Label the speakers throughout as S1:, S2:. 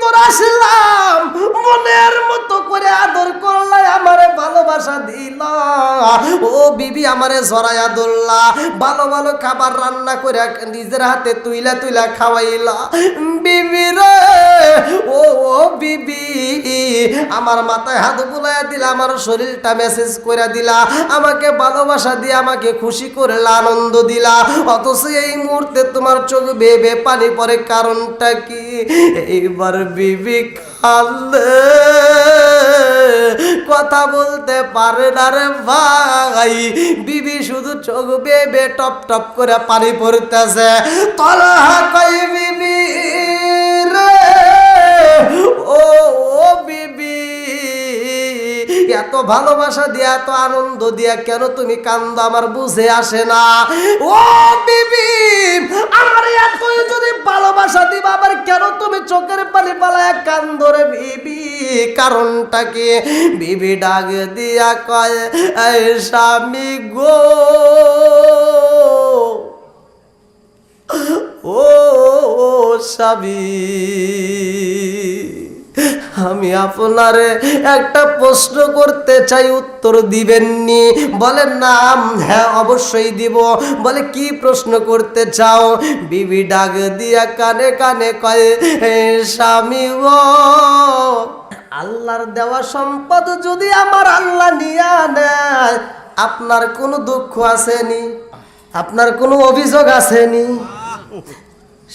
S1: ভিতর আসলাম, মনের মতো করে আদর করলা, আমারে ভালোবাসা দিলা। ও বিবি আমারে জড়ায়া ধরলা, ভালো ভালো খাবার রান্না করে নিজের হাতে তুইলা তুইলা খাওয়াইলা। বিবি রে, ও বিবি, আমার মাথায় হাত বুলাইয়া দিলা, আমার শরীরটা মেসেজ করে দিলা, আমাকে ভালোবাসা দিয়ে আমাকে খুশি করলা, আনন্দ দিলা। অথচ এই মুহূর্তে তোমার চোখ বেয়ে বেয়ে পানি পড়ে, কারণটা কি? এইবার বিবি কাঁদে, কথা বলতে পারে না রে ভাই। বিবি শুধু চোখ বেয়ে বেয়ে টপ টপ করে পানি পড়তেছে। তলহা কই বিবি রে, ও বিবি, এত ভালোবাসা দিয়া এত আনন্দ দিয়া কেন তুমি কান্দো? আমার বুঝে আসে না। ও বিবি, আমার এতই যদি ভালোবাসা দিবা, আবার কেন তুমি চোখের পানি পালায় কান্দো রে বিবি? কারণটা কি? বিবি ডাক দিয়া কয়, এই স্বামী গো, ও স্বামী, আমি আপনারে একটা প্রশ্ন করতে চাই, উত্তর দিবেননি? বলেন না। হ্যাঁ অবশ্যই দিব। বলে কি প্রশ্ন করতে চাও? বিবি ডাক দিয়া কানে কানে কয়, স্বামী গো, আল্লাহর দেওয়া সম্পদ যদি আমার আল্লাহ নিয়ে নেয়, আপনার কোনো দুঃখ আসেনি? আপনার কোনো অভিযোগ আসেনি?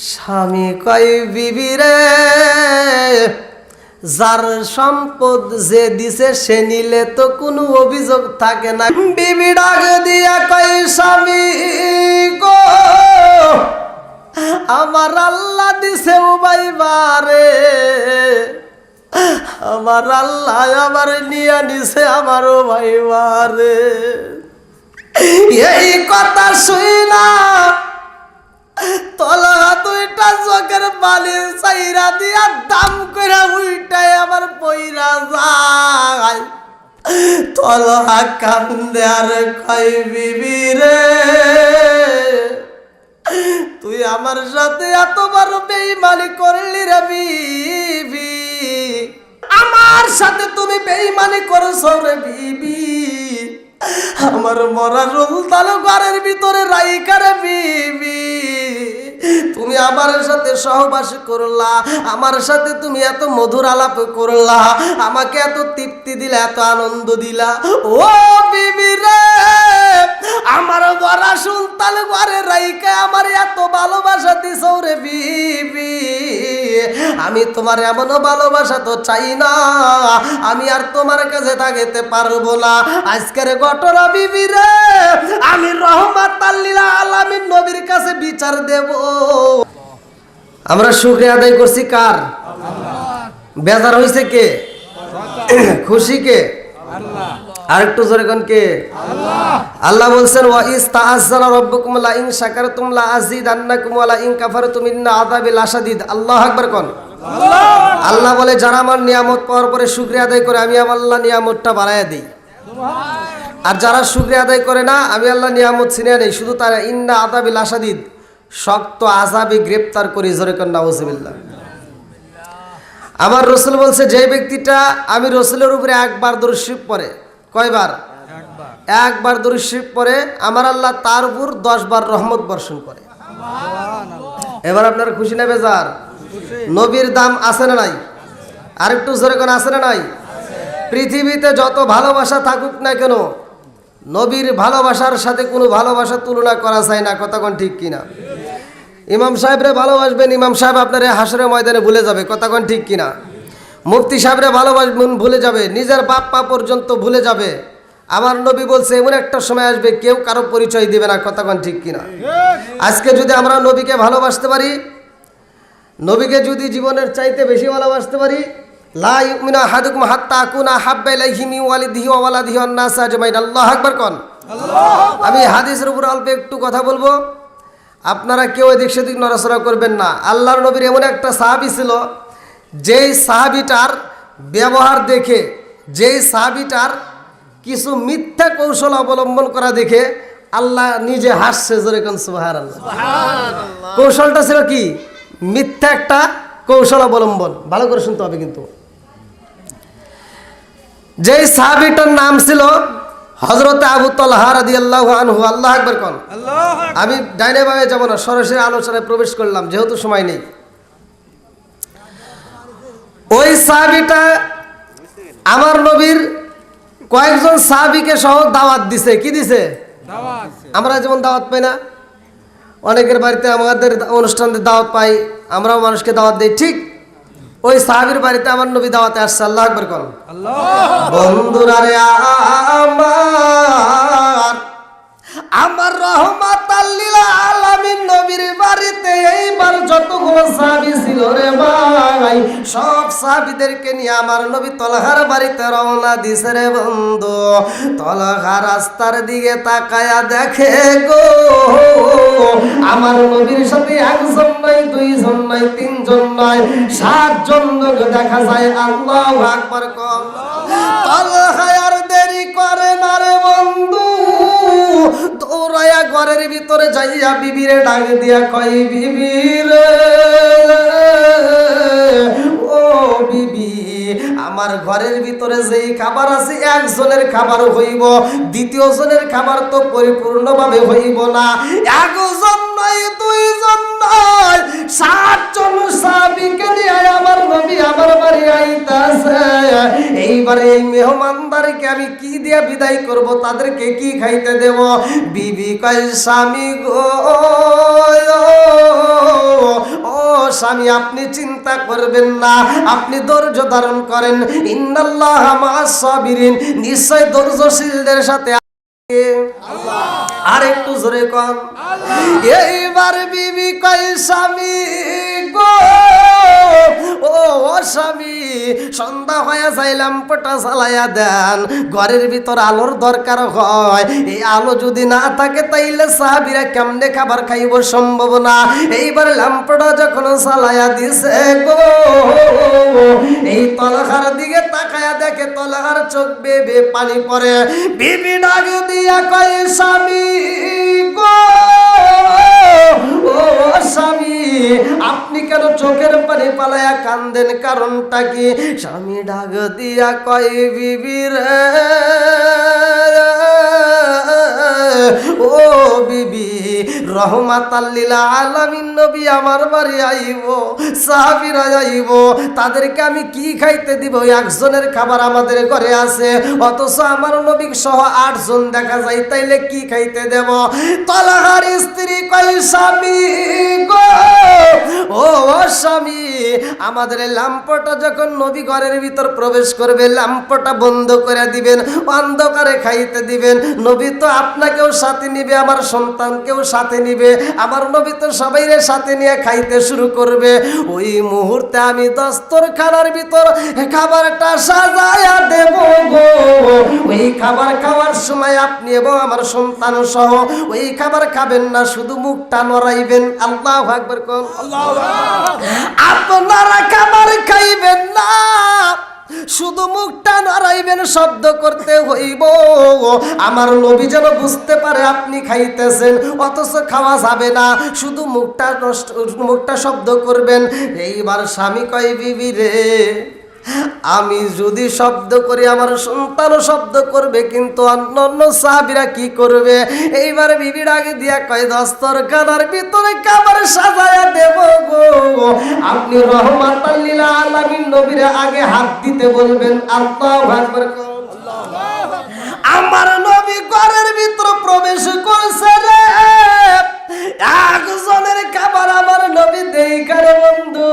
S1: স্বামী কয়, বিবি রে, যার সম্পদ যে দিছে সে নিলে তো কোনো অভিযোগ থাকে না। বিবি ডাক দিয়া কয়, স্বামী গো, আমার আল্লাহ দিছে উবাইবারে, আমার আল্লাহ আমার নিয়া নিছে আমার উবাইবারে। এই কথা শুই না তলা দুইটা চোখের বালি চাইরা দিয়া দাম করে উইটাই আমার পইরা যায়। তলা কান্দে আর কয়, বিবি রে, তুই আমার সাথে এত বড় বেঈমানি করলি রে বিবি, আমার সাথে তুমি বেঈমানি করছো রে বিবি। আমার মরা রুল তালু ঘরের ভিতরে রাইকা রে বিবি, তুমি আমার সাথে সহবাস করলা, আমার সাথে তুমি এত মধুর আলাপ করলা, আমাকে এত তৃপ্তি দিলা, এত আনন্দ দিলা। ও বিবি রে, আমার মরা সুলতান ঘরে রাইকা আমার এত ভালোবাসা দিছো রে বিবি, আমি তোমার এমন ভালোবাসা তো চাই না, আমি আর তোমার কাছে থাকতে পারবো না। আজকের ঘটনা বিবি রে, আমি রহমাতাল লিল আলামিন নবীর কাছে বিচার দেব। আমরা শুকরিয়া আদায় করছি কার? বেজার হইছে কে? খুশি কে? আরেকটু জোরে কোন কে? আল্লাহ বলছেন, ওয়া ইস্তাআযানা রাব্বুকুম লা ইন শাকারতুম লা আযীদান্নাকুম ওয়া লা ইন কাফারতুম ইন্না আযাবি লাশাদীদ। আল্লাহু আকবার কোন। আল্লাহ বলে, যারা আমার নিয়ামত পাওয়ার পরে শুকরিয়া আদায় করে, আমি আল্লাহ নিয়ামতটা বাড়াইয়া দিই। আর যারা শুকরিয়া আদায় করে না, আমি আল্লাহ নিয়ামত ছিনিয়ে নেই। শুধু তারা ইন্না আযাবি লাশাদীদ, শক্ত আযাবে গ্রেফতার করি। জোরে কোন নাউযুবিল্লাহ। আমার রাসূল বলছে, যে ব্যক্তিটা আমি রাসূলের উপরে একবার দরুদ শরীফ পড়ে, কয়বার? একবার দরুদ শরীফ পড়ে, আমার আল্লাহ তার উপর 10 বার রহমত বর্ষণ করে। এবার আপনারা খুশি না বেজার? নবীর দাম আছে না নাই? আরেকটু জোরে কোন আছে না নাই? পৃথিবীতে যত ভালোবাসা থাকুক না কেন, নবীর ভালোবাসার সাথে কোনো ভালোবাসা তুলনা করা যায় না। কথা কোন ঠিক কিনা? ইমাম সাহেবরে ভালোবাসবেন, ইমাম সাহেব আপনার হাসরের ময়দানে ভুলে যাবে। কথা কোন ঠিক কিনা? মুফতি সাহেবরে ভালোবাসবেন, ভুলে যাবে, নিজের বাপ মা পর্যন্ত ভুলে যাবে। আমার নবী বলছে, এমন একটা সময় আসবে কেউ কারো পরিচয় দিবে না। কথা কোন ঠিক কিনা? আজকে যদি আমরা নবীকে ভালোবাসতে পারি, নবীকে যদি জীবনের চাইতে বেশি ভালোবাসতে পারি, লা ইউমিনু আহাদুকুম হাত্তা আকুনা হাব্বা ইলাইহি মিন ওয়ালিদিহি ওয়া ওয়ালাদিহি ওয়ান নাস আজমাইন। আল্লাহু আকবার কোন। আমি হাদিসের উপর অল্প একটু কথা বলবো, আপনারা কেউ এদিক সেদিক নড়াচড়া করবেন না। আল্লাহর নবীর এমন একটা সাহাবী ছিল, যেই সাহাবীটার ব্যবহার দেখে, যেই সাহাবীটার কিছু মিথ্যা কৌশল অবলম্বন করা দেখে আল্লাহ নিজে হাসছে। জোরে কোন সুবহানাল্লাহ। কৌশলটা ছিল কি? মিথ্যা একটা কৌশল অবলম্বন, ভালো করে শুনতে হবে কিন্তু। যেই সাহাবীটার নাম ছিল হযরত আবু তালহা রাদিয়াল্লাহু আনহু। আল্লাহু আকবার কোন। আমি ডাইনে বামে যাব না, সরাসরি আলোচনায় প্রবেশ করলাম যেহেতু সময় নেই। ওই সাহাবীটা আমার নবীর কয়েকজন সাহাবীকে সহ দাওয়াত দিছে। কি দিছে? আমরা যেমন দাওয়াত পাই না, অনেকের বাড়িতে আমাদের অনুষ্ঠানে দাওয়াত পাই, আমরাও মানুষকে দাওয়াত দেই, ঠিক ওই সাহাবীর বাড়িতে আমার নবী দাওয়াতে আসছে। আল্লাহু আকবার কোন। বন্ধুরা রে আমার রহমাতাল লিল আলামিন নবীর বাড়িতে এইবার যতগুলো সাহাবী ছিল রে ভাই, সব সাহাবীদেরকে নিয়ে আমার নবী তলহার বাড়িতে রওনা দিছে রে বন্ধু। তলহা রাস্তার দিকে তাকায়া দেখে গো, আমার নবীর সাথে একজন নয়, দুইজন নয়, তিনজন নয়, 7 জন লোক দেখা যায়। আল্লাহু আকবার কোন। তলহা আর দেরি করে না রে বন্ধু, দৌড়ায়া ঘরের ভিতরে যাইয়া বিবিরে ডাক দিয়া কই, বিবি রে ও বিবি, আমার ঘরের ভিতরে যেই খাবার আছে একজনের খাবার হইব, দ্বিতীয় জনের খাবার তো পরিপূর্ণভাবে হইব না। একজন নয়, দুইজন নয়, 7 জন সাহাবীকে নিয়ে আমার নবী আমার বাড়ি আইতাছে। এইবারে এই মেহমানদারকে আমি কি দিয়া বিদায় করব, তাদেরকে কি খাইতে দেব? বিবি কয়, স্বামী গো, ও স্বামী আপনি চিন্তা করবেন না, আপনি ধৈর্য ধারণ করেন। ইন্নাল্লাহা মা'আস সাবিরিন, নিশ্চয় ধৈর্যশীলদের সাথে আল্লাহ। আর একটু জোরে কোন। এইবার বিবি কয়, স্বামী গো, ও স্বামী সন্ধ্যা হয়ে যায়, ল্যাম্পটা জ্বালাইয়া দেন, ঘরের ভিতর আলোর দরকার হয়। এই আলো যদি না থাকে তাইলে সাহাবীরা কেমনে খাবার খাইব, সম্ভব না। এইবার ল্যাম্পটা যখন জ্বালাইয়া দিছে গো, এই তলহার দিকে তাকায়া দেখে তলহার চোখ বেয়ে বেয়ে পানি পড়ে। বিবি ডাক দিয়া কয়, স্বামী গো, ও স্বামী আপনি কেন চোখের পানি পালায়া কান্দেন, কারণটা কি? স্বামী ডাক দিয়া কয়, বিবি রে ও বিবি, রহমাতাল লিল আলামিন নবী আমার বাড়ি আইব, সাহাবীরা আইব, তাদেরকে আমি কি খাইতে দিব? একজনের খাবার আমাদের ঘরে আছে, অথচ আমার নবী সহ 8 জন দেখা যায়, তাইলে কি খাইতে দেব? তলহার স্ত্রী কয়, স্বামী গো, ও স্বামী আমাদের ল্যাম্পটা যখন নবী ঘরের ভিতর প্রবেশ করবে ল্যাম্পটা বন্ধ করে দিবেন, অন্ধকারে খাইতে দিবেন। নবী তো আপনাকেও সাথে নিবে, আমার সন্তানকেও সাথে নিবে, আমার নবী তো সবাইরে সাথে নিয়ে খাইতে শুরু করবে। ওই মুহূর্তে আমি দস্তরখানার ভিতর খাবারটা সাজায়া দেব গো। ওই খাবার খাওয়ার সময় আপনি এবং আমার সন্তান সহ ওই খাবার খাবেন না, শুধু মুখটা নড়াইবেন। আল্লাহু আকবার কোন। আপনারা খাবার খাইবেন না, শুধু মুখটা নড়াইবেন, শব্দ করতে হইব, আমার নবী যেন বুঝতে পারে আপনি খাইতেছেন, অথচ খাওয়া যাবে না, শুধু মুখটা শব্দ করবেন। এইবার স্বামী কয়, বিবি রে আমি যদি শব্দ করি আমার সন্তানও শব্দ করবে, কিন্তু অন্য সাহাবীরা কি করবে? এইবার বিবির আগে দিয়া কয়, দস্তরখানার ভিতরে খাবার সাজায়া দেব গো, আপনি রহমাতাল লিল আলামিন নবীর আগে হাত দিতে বলবেন। আল্লাহু আকবার। আমার নবী ঘরের ভিতর প্রবেশ করছে রে, একজনের খাবার আমার নবী দেইকারে বন্ধু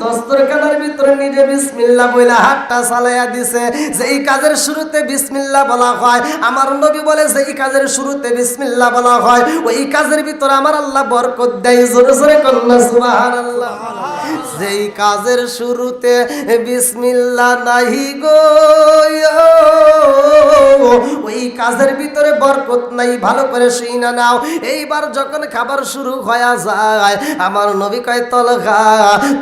S1: দস্তরখানার ভিতরে নিজে বিসমিল্লাহ বইলা হাতটা চালাইয়া দিছে। যেই কাজের শুরুতে বিসমিল্লাহ বলা হয়, আমার নবী বলে যেই কাজের শুরুতে বিসমিল্লাহ বলা হয় ওই কাজের ভিতরে আমার আল্লাহ বরকত দেয়। জোরে জোরে কন্যা সুবহানাল্লাহ। যেই কাজের শুরুতে বিসমিল্লাহ নাহি গো, ওই কাজের ভিতরে বরকত নাই, ভালো করে শুইনা নাও। এইবার যখন খাবার শুরু হয়ে যায় আমার নবী কয়, তলহা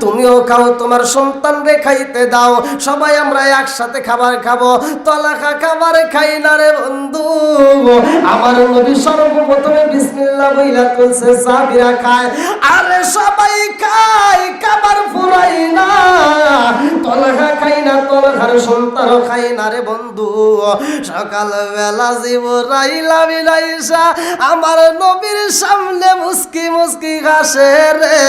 S1: তুমিও খাও, তোমার সন্তান রে খাইতে দাও, সবাই আমরা একসাথে খাবার খাবো। তলাখা খাবার খাই না রে বন্ধু। আমার নবী সর্বপ্রথমে বিসমিল্লাহ বইলা তুলছে, সাহাবীরা খায়, আরে সবাই খায়, খাবার ফুরাই না। তলাখা খাই না, তলাখার সন্তানও খাই না রে বন্ধু। সকালবেলা জিবরাইল আমিন আইসা আমার নবীর সামনে মুস্কি মুস্কি হাসে রে।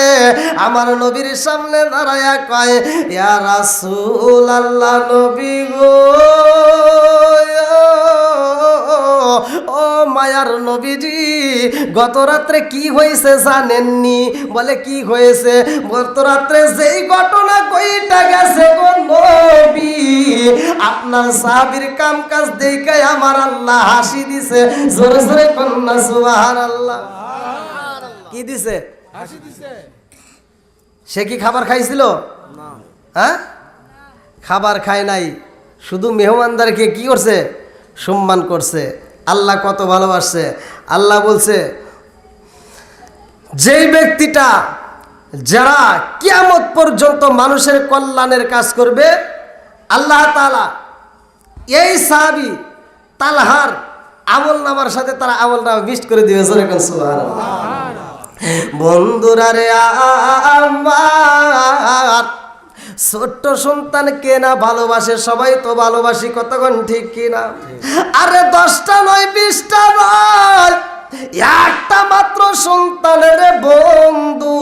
S1: আমার নবীর সামনে দাঁড়ায়া কয়, ইয়া রাসূলুল্লাহ, নবী গো, ও মায়ার নবীজি, গত রাত্রে কি হয়েছে জানেননি? বলে কি হয়েছে? গত রাত্রে যেই ঘটনা কইটা গেছে গো নবী, আপনার সাহাবীর কাম কাজ দেখে আমার আল্লাহ হাসি দিছে। জোরে জোরে কন্যা সুবহানাল্লাহ। কি দিছে? হাসি দিছে। সে কি খাবার খাইছিল? না। হ্যাঁ, খাবার খায় নাই, শুধু মেহমানদারকে কি করছে? সম্মান করছে। আল্লাহ কত ভালোবাসছে। আল্লাহ বলছে, যেই ব্যক্তিটা যারা কিয়ামত পর্যন্ত মানুষের কল্যাণের কাজ করবে, আল্লাহ তাআলা এই সাহাবী তালহার আমল নামার সাথে তারা আমল নামা মিক্সড করে দিবে। সুবহানাল্লাহ। বন্ধুরা রে আমার, ছোট্ট সন্তানকে না ভালোবাসে? সবাই তো ভালোবাসি, কতক্ষণ ঠিক কিনা? আরে 10টা নয়, 20টা নয়, একটা মাত্র সন্তানের বন্ধু।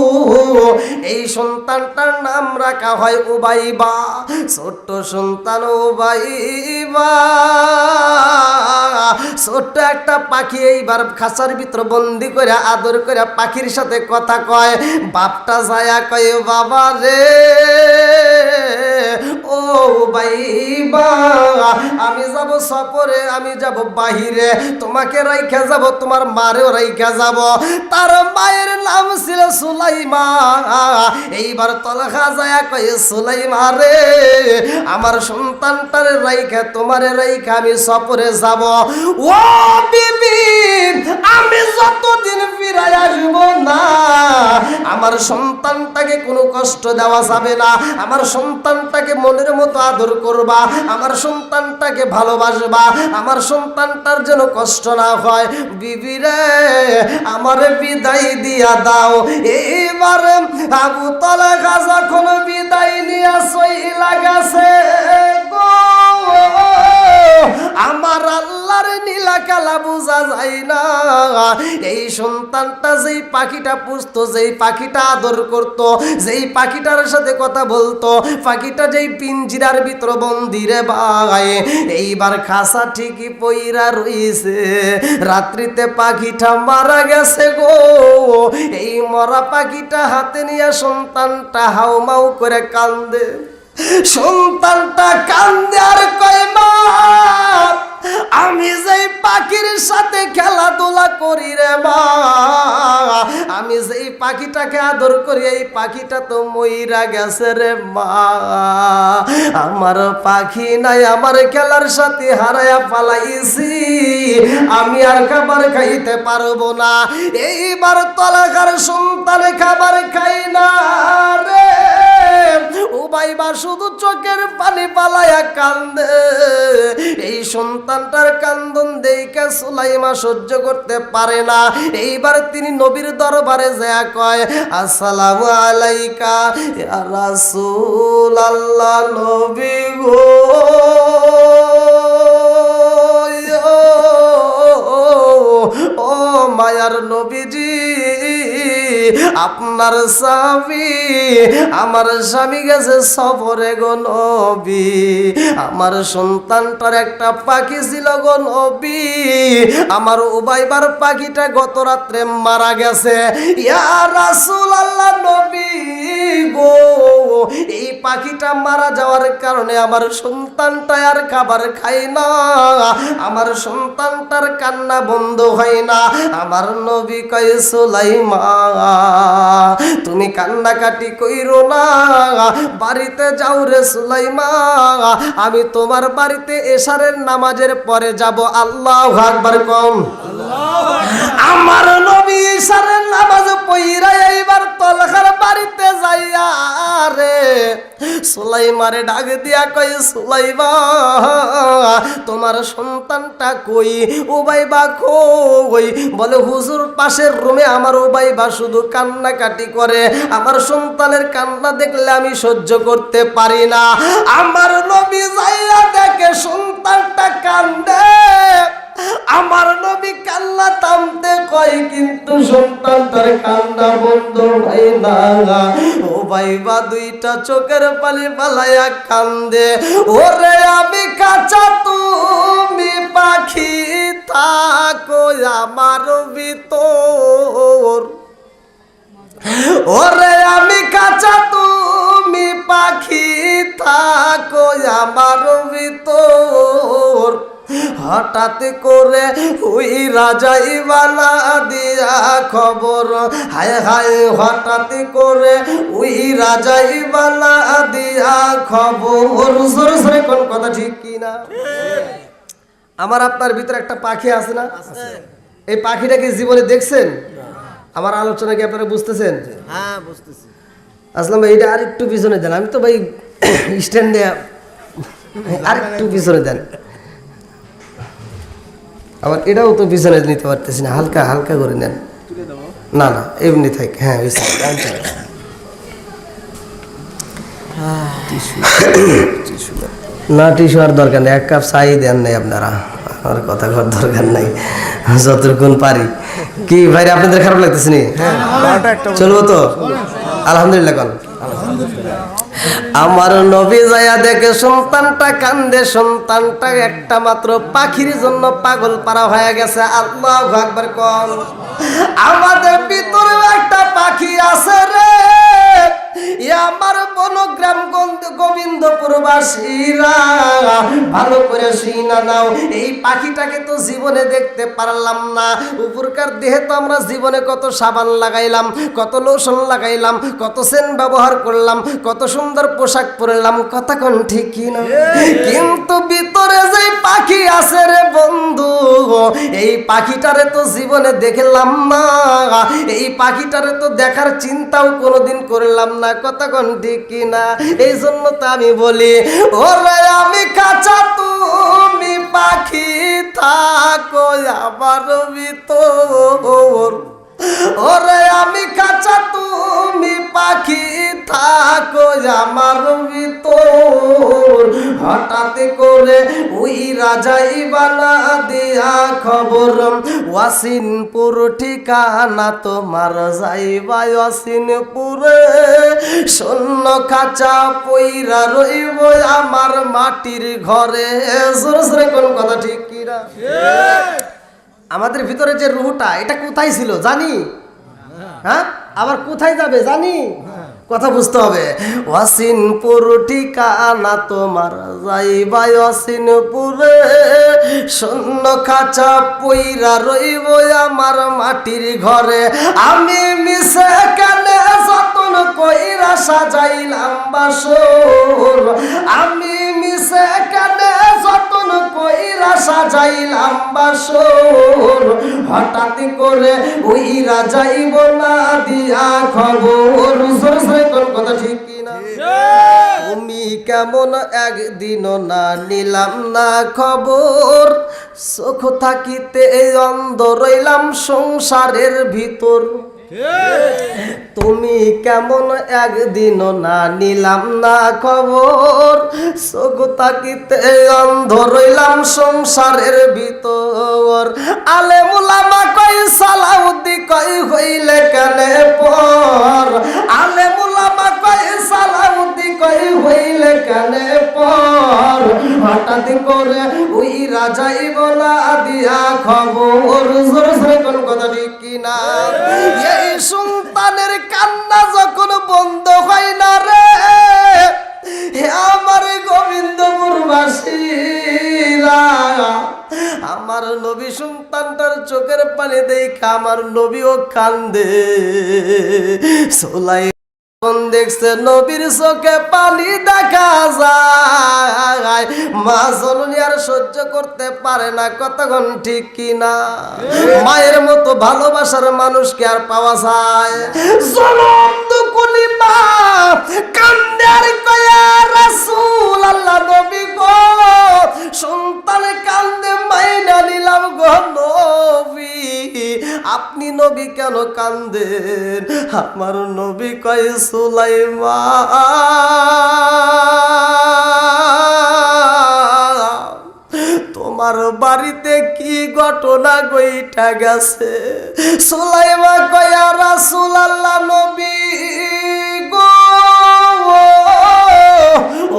S1: এই সন্তানটার নাম রাখা হয় উবাইবা। ছোট্ট সন্তান উবাইবা, ছোট্ট একটা পাখি এইবার খাঁচার ভিতর বন্দি করে আদর করে পাখির সাথে কথা কয়। বাপটা যায়া কয়, বাবা রে, ও উবাইবা, আমি যাব সফরে, আমি যাব বাহিরে, তোমাকে রাইখা যাব, তোমার মারেও রাইখা যাব। তার মায়ের নাম ছিল সুলাইমা। এইবার তলখা যায়া কয়, সুলাইমা রে, আমার সন্তানটারে রাইখা, তোমারে রাইখা আমি সফরে যাব। ও বিবি, আমি যতদিন ফিরে আসব না, আমার সন্তানটাকে কোনো কষ্ট দেওয়া যাবে না। আমার সন্তানটাকে মনের মতো আদর করবা, আমার সন্তানটাকে ভালোবাসবা, আমার সন্তানটার যেন কষ্ট না হয়। বিবি রে, আমার বিদায় দিয়া দাও। এইবার আবু তালহা যখন বিদায় নিয়া চইলা গেছে গো, আমার আল্লাহর নীলা কালা বুঝা যায় না। এই সন্তানটা যেই পাখিটা পুষতো, যেই পাখিটা আদর করত, যেই পাখিটার সাথে কথা বলতো, পাখিটা যেই পিঞ্জিরার ভিতর বন্দি রে ভাই, এইবার খাসা ঠিকই পইরা রইছে। রাত্রিতে পাখিটা মারা গেছে গো। এই মরা পাখিটা হাতে নিয়ে সন্তানটা হাউমাউ করে কান্দে। সন্তানটা কান্দে আর কয়, মা, আমি যেই পাখির সাথে খেলাধুলা করি রে মা, আমি যেই পাখিটাকে আদর করি, এই পাখিটা তো মইরা গেছে রে মা। আমার পাখি নাই, আমার খেলার সাথে হারায়া পালাইছি, আমি আর খাবার খাইতে পারবো না। এইবার তলাকার সন্তানে খাবার খাই না রে। উবাইবা শুধু চোখের পানি পালায়া কান্দে। এই সন্তানটার কান্দন দেখে সুলাইমা সহ্য করতে পারে না। এইবার তিনি নবীর দরবারে যায় কয়, আসসালামু আলাইকা ইয়া রাসূলুল্লাহ, নবী গো, ও মায়ার নবীজি, আপনার স্বামী, আমার স্বামী গেছে সফরে গো নবী। আমার সন্তানটার একটা পাখি ছিল গো নবী, আমার উবাইবার পাখিটা গত রাত্রে মারা গেছে। ইয়া রাসূলুল্লাহ, নবী গো, এই পাখিটা মারা যাওয়ার কারণে আমার সন্তানটা আর খাবার খায় না, আমার সন্তানটার কান্না বন্ধ হয় না। আমার নবী কয়, সুলাইমা, তুমি কান্নাকাটি কইরো না, বাড়িতে যাও রে সুলাইমা, আমি তোমার বাড়িতে এশারের নামাজের পরে যাব। আল্লাহু আকবার কম। আমার নবী ইশারের নামাজ পইরা এইবার তলখার বাড়িতে যাইয়া রে সুলাইমারে ডাক দিয়া কই সুলাইমা তোমার সন্তানটা কই উবাইবা কই বলে হুজুর পাশের রুমে আমার উবাইবা শুধু কান্নাকাটি করে আমার সন্তানের কান্না দেখলে আমি সহ্য করতে পারি না আমার নবী যাইয়া দেখে সন্তানটা কান্দে আমার নবী কান্না থামতে কয় কিন্তু সন্তানটার কান্না বন্ধ হয় না ও ভাইবা দুইটা চোখের পানি পালাইয়া কান্দে ওরে আমি কাঁচা তুমি পাখি থাকো আমার ভিতর ওরে আমি কাঁচা তুমি পাখি থাকো আমার ভিতর হঠাৎ করে ওই রাজাই বালা দিয়া খবর হায় হায় হঠাৎ করে ওই রাজাই বালা দিয়া খবর জোরে জোরে কোন কথা ঠিক কি না আমার আপনার ভিতরে একটা পাখি আছে না এই পাখিটাকে জীবনে দেখছেন আমার আলোচনা কি আপনারা বুঝতেছেন
S2: হ্যাঁ বুঝতেছি
S1: আসলাম ভাই এটা আর একটু পিছনে দেন আমি তো ভাই স্ট্যান্ডে আর একটু পিছনে দেন আবার এটাও তো পিছনে নিতে পারতেছি না হালকা হালকা করে নেন না না এমনি থাক হ্যাঁ না টিস্যু আর দরকার নেই এক কাপ চাই দেন নাই আপনারা আমার কথা কর দরকার নাই যতক্ষণ পারি কি ভাই আপনাদের খারাপ লাগতেছে নি চলবো তো আলহামদুলিল্লাহ কোন আমার নবী যায়া দেখে সন্তানটা কান্দে সন্তানটা একটা মাত্র পাখির জন্য পাগল পারা হয়ে গেছে আল্লাহু আকবার কোন আমাদের ভিতরে একটা পাখি আছে রে আমার বনগ্রাম গোবিন্দপুরবাসীরা ভালো করে শুনা নাও এই পাখিটাকে তো জীবনে দেখতে পারলাম না উপরকার দেহে তো আমরা জীবনে কত সাবান লাগাইলাম কত লোশন লাগাইলাম কত সেন্ট ব্যবহার করলাম কত সুন্দর পোশাক পরলাম কথা কোন ঠিক না কিন্তু ভিতরে যে পাখি আছে রে বন্ধু এই পাখিটারে তো জীবনে দেখলাম না এই পাখিটারে তো দেখার চিন্তাও কোনোদিন করলাম না কথা কোন ঠিক না এই জন্য তো আমি বলি ওরে আমি কাঁচা তুমি পাখি থাকো আমার ভিতর ওরে আমি কাঁচা তুমি পাখি থাকো আমার ভিতর হঠাৎ করে ওই রাজাই বানা দিয়া খবর ওয়াসিনপুর ঠিকানা তোমার যাইবা ওয়াসিনপুরে শূন্য খাঁচা পইরা রইব আমার মাটির ঘরে জোরে জোরে কোন কথা ঠিক কি না আমাদের ভিতরে যে রুহটা এটা কোথায় ছিল জানি হ্যাঁ আবার কোথায় যাবে জানি কথা বুঝতে হবে ওয়াসিনপুর ঠিকানা তোমার যাইবা ওয়াসিনপুরে শূন্য খাঁচা পইরা রইব আমার মাটির ঘরে আমি মিশে কেনে যতন কইরা সাজাইলাম বাসর আমি মিশে কেনে যতন কইরা সাজাইলাম বাসর হঠাৎ করে ওই রাজাইব না দিয়া খবর কথা ঠিক কিনা তুমি কেমন একদিনও না নিলাম না খবর চোখ থাকিতে অন্ধ রইলাম সংসারের ভিতর তুমি কেমন একদিনও না নিলাম না খবর চোখ থাকিতে অন্ধ রইলাম সংসারের ভিতর আলেমুল আমা কই সালাউদ্দি কই হইলে কানে পর আলেমুল আমা কই সালাউদ্দি কই হইলে কানে পর হঠাৎ করে ওই রাজাই বলা দিয়া খবর জোরে জোরে কোন কথা ঠিক কিনা এই সন্তানের কান্না যখন বন্ধ হয় না রে আমার গোবিন্দপুরবাসীরা আমার নবী সন্তানটার চোখের পানি দেখা আমার নবীও কান্দে সোলাই স্বপ্ন দেখছে নবীর চোখে পানি দেখা যায়, মা জননী আর সহ্য করতে পারে না। কতক্ষণ ঠিক কিনা? মায়ের মতো ভালোবাসার মানুষকে আর পাওয়া যায়? জনম দুকুনি মা কান্দে আর কয়া রাসূল আল্লাহ নবী গো, সন্তান কান্দে মাইনা নিলাম গো নবী, আপনি নবী কেন কান্দেন? আমার নবী কয় সুলাইমান, তোমার বাড়িতে কি ঘটনা ঘইটা গেছে? সুলাইমান কয় ইয়া রাসূলুল্লাহ নবী গো,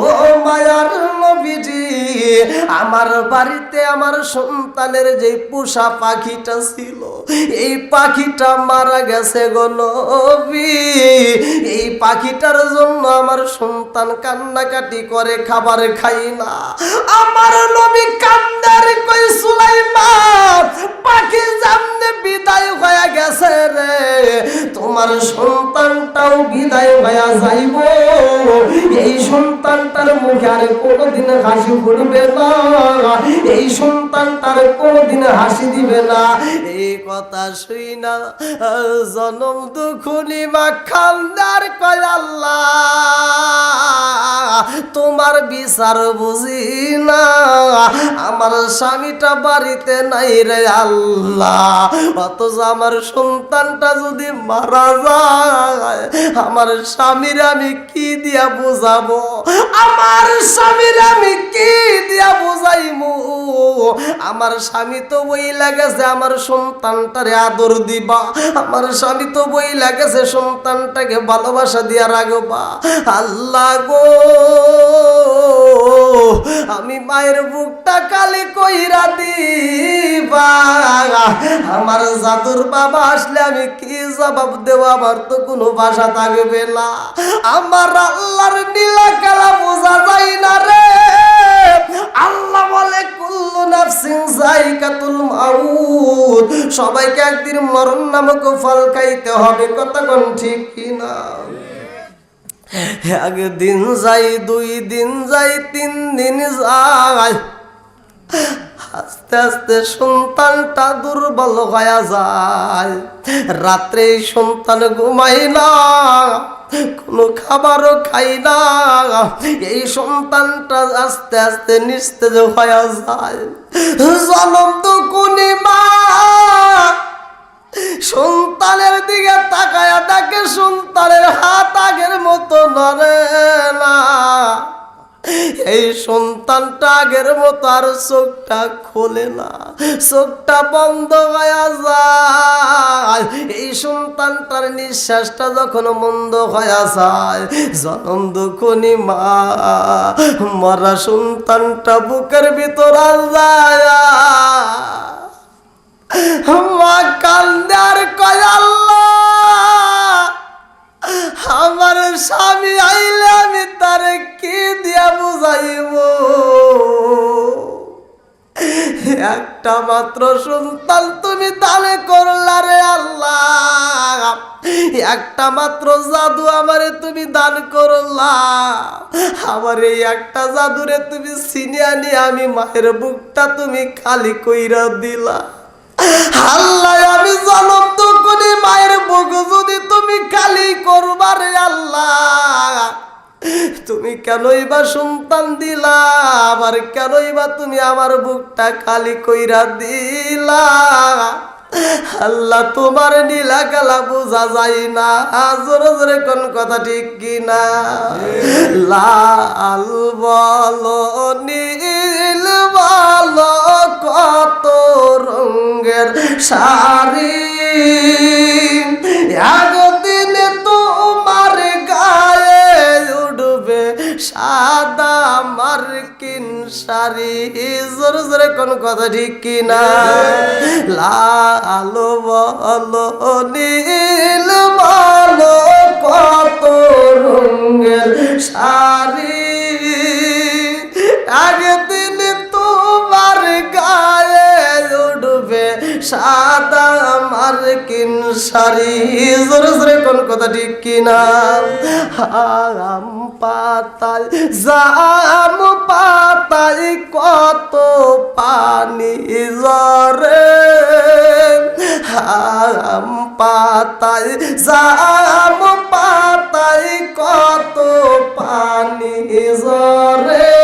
S1: ও মায়ার নবীজি, আমার বাড়িতে আমার সন্তানের যে পোষা পাখিটা ছিল, এই পাখিটা মারা গেছে গো নবী। এই পাখিটার জন্য আমার সন্তান কান্নাকাটি করে, খাবার খাই না। আমার নবী কান্দার কই সুলাইমান, পাখি জামনে বিদায় হয়ে গেছে রে, তোমার সন্তানটাও বিদায় হয়ে যাইব। এই সন্তানটার মুখে আর কোনোদিন হাসি ফুটবে না, এই সন্তানটার কোনোদিন হাসি দিবে না। এই কথা শুই না জনম দুখুনি মা খান্দার কয় আল্লাহ তোমার বিচার বুঝি না, আমার স্বামীটা বাড়িতে নাই রে আল্লাহ, অথচ আমার সন্তানটা যদি মারা যায় আমার স্বামীর আমি কি দিয়া বুঝাবো? আমার স্বামীর আমি কি দিয়া বুঝাইমু? আমার স্বামী তো বই লাগেছে আমার সন্তানটারে আদর দিবা, আমার স্বামী তো বই লাগেছে সন্তানটাকে ভালোবাসা দিয়া রাখবা। আল্লাহ গো, আমি মায়ের বুকটা কালি কইরা দিবা, আমার জাদুর বাবা আসলে আমি কি জবাব দেব? আমার তো কোনো ভাষা থাকবে না। আমার আল্লাহর নীলা কালা বোঝা যায় না রে। আল্লাহ বলে কুল্লু নাফসিন যায়কাতুল মাউত, সবাইকে একদিন মরণ নামক ফল খাইতে হবে। কতক্ষণ ঠিক কিনা? একদিন যাই, 2 দিন যাই, 3 দিন যায়, আস্তে আস্তে সন্তানটা দুর্বল হয়ে যায়। রাত্রে সন্তান ঘুমাই না, কোনো খাবারও খাই না, এই সন্তানটা আস্তে আস্তে নিস্তেজ হয়ে যায়। জনম তো কোনি মা সন্তানের দিকে তাকায়া দেখে সন্তানের হাত আগের মতো নড়ে না, এই সন্তানটা আগের মতো আর চোখটা খোলে না, চোখটা বন্ধ হয়ে যায়। এই সন্তানটার নিঃশ্বাসটা যখন বন্ধ হয়ে যায়, জনম দুখুনি মা মরা সন্তানটা বুকের ভিতর যায়, মা কান্দে আর কয় আল্লাহ আমার স্বামী আইলে আমি তারে কি দিয়া বুঝাইব? একটা মাত্র সন্তান তুমি দানে করলা রে আল্লাহ, একটা মাত্র জাদু আমারে তুমি দান করলা, আমার এই একটা জাদুরে তুমি ছিনিয়ে নিয়ে আমি মায়ের বুকটা তুমি খালি কইরা দিলা। আল্লাহ আমি জনম তো কোনি মায়ের বুক যদি তুমি খালি করবা রে আল্লাহ, তুমি কেনই বা সন্তান দিলা, আবার কেনই বা তুমি আমার বুকটা খালি কইরা দিলা? আল্লাহ তোমার নীলা কালা বোঝা যায় না, জোরে জোরে কোন কথা ঠিক কিনা? লাল বলো নীল বলো কত রঙের শাড়ি, একদিনে তোমার গায়ে উঠবে সাদা মার্কিন শাড়ি। জোরে জোরে কোন কথা ঠিক কিনা? লাল বলো নীল বলো কত রঙের শাড়ি, একদিন তোমার গায়ে উঠবে সাদা মার্কিন সারি। জোরে জোরে কোন কথা ঠিক কিনা? আম পাতায় জাম পাতায় কত পানি ঝরে, আম পাতায় জাম পাতায় কত পানি ঝরে।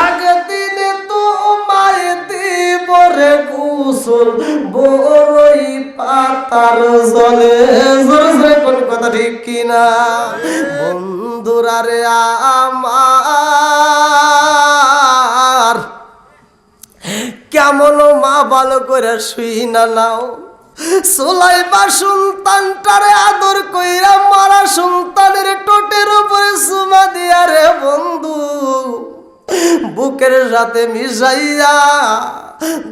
S1: একদিন তোমায় দিব রে গোসল বড়ই পাতার জলে। জোরে জোরে কোন কথা ঠিক কিনা? বন্ধুরা রে আমার, কেমন মা ভালো করে শুই না নাও। সুলাইমা সন্তানটারে আদর কইরা মারা সন্তানের টোটের উপরে চুমা দিয়া রে বন্ধু বুকের সাথে মিশাইয়া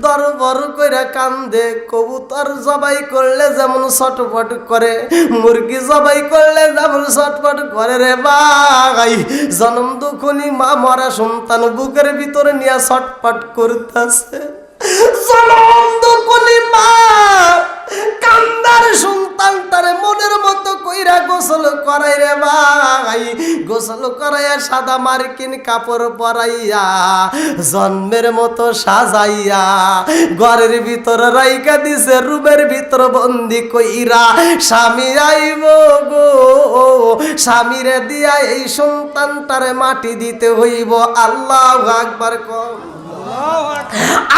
S1: দরবর কইরা কান্দে। কবুতর জবাই করলে যেমন ছটফট করে, মুরগি জবাই করলে যেমন ছটফট করে রে ভাই, জনম দুঃখনি মা মরা সন্তান বুকের ভিতরে নিয়ে ছটফট করতেছে। জনম দুঃখনি মা কান্দার সন্তান তারে মনের মতো কইরা গোসল করাই রে ভাই। গোসল করাইয়া সাদা মার্কিন কাপড় পরাইয়া জন্মের মতো সাজাইয়া ঘরের ভিতর রাইকা দিছে, রুমের ভিতর বন্দি কইরা। স্বামী আইব গো, স্বামীরে দিয়া এই সন্তানটারে মাটি দিতে হইব। আল্লাহু আকবার কম।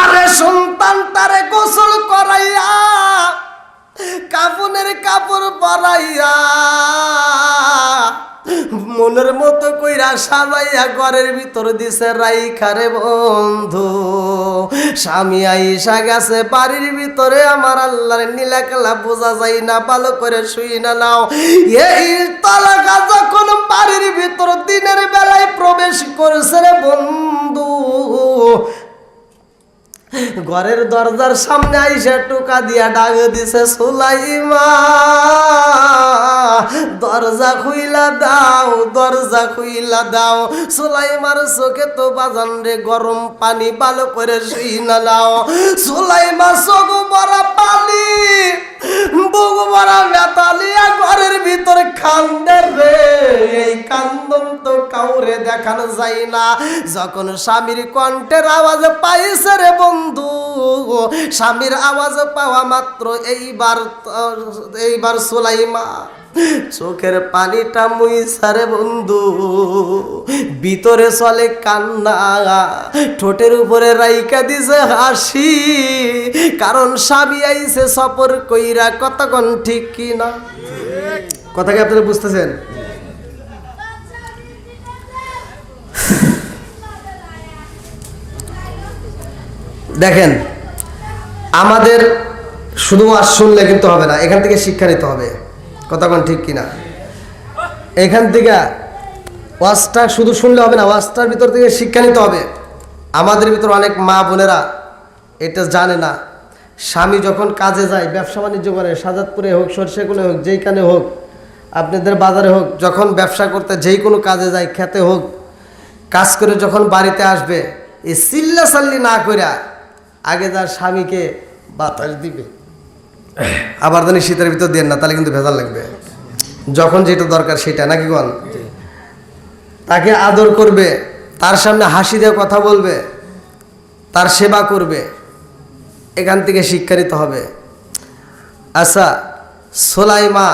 S1: আরে সন্তানটারে গোসল করাইয়া কাফনের কাপড় পরাইয়া মনের মতো কইরা সাজাইয়া ঘরের ভিতর দিছে রাইখা রে বন্ধু। স্বামী আইসা গেছে বাড়ির ভিতরে, আমার আল্লাহর নীলাকেলা বোঝা যায় না, ভালো করে শুই না নাও। এই তালাকা যখন বাড়ির ভিতর দিনের বেলায় প্রবেশ করেছে রে বন্ধু, ঘরের দরজার সামনে আইসা টোকা দিয়া ডাক দিছে, সুলাইমা দরজা খুইলা দাও, দরজা খুইলা দাও। সুলাইমার চোখে তো বাজান রে গরম পানি, ভালো করে শুই না নাও। সুলাইমা চোখ ভরা পানি, বুক ভরা ব্যথালিয়া ঘরের ভিতরে কান্দে রে। এই কান্দন তো কাউরে দেখানো যায় না। যখন স্বামীর কণ্ঠের আওয়াজ পাইছে রে বন্ধু, স্বামীর আওয়াজ পাওয়া মাত্র এইবার সুলাইমা চোখের পানিটা মুইছা রে বন্ধু, ভিতরে চলে কান্না, ঠোঁটের উপরে রাইকা দিছে হাসি। কারণ স্বামী আইছে সফর কইরা। কতক্ষণ ঠিক কি না? কথা কি আপনারা বুঝতেছেন? দেখেন, আমাদের শুধু ওয়াজ শুনলে কিন্তু হবে না, এখান থেকে শিক্ষা নিতে হবে। কতক্ষণ ঠিক কিনা? এখান থেকে ওয়াজটা শুধু শুনলে হবে না, ওয়াজটার ভিতর থেকে শিক্ষা নিতে হবে। আমাদের ভিতর অনেক মা বোনেরা এটা জানে না। স্বামী যখন কাজে যায়, ব্যবসা বাণিজ্য করে, সাজাদপুরে হোক, সরষেকুলে হোক, যেইখানে হোক, আপনাদের বাজারে হোক, যখন ব্যবসা করতে যেই কোনো কাজে যায়, খেতে হোক, কাজ করে যখন বাড়িতে আসবে, এই চিল্লা চাল্লি না কইরা আগে তার স্বামীকে বাতাস দিবে। আবার জানি শীতের ভিতর দেন না, তাহলে কিন্তু ভেজাল লাগবে। যখন যেটা দরকার সেটা, নাকি কোন? তাকে আদর করবে, তার সামনে হাসি দিয়ে কথা বলবে, তার সেবা করবে। এখান থেকে শিক্ষা নিতে হবে। আচ্ছা, সুলাইমা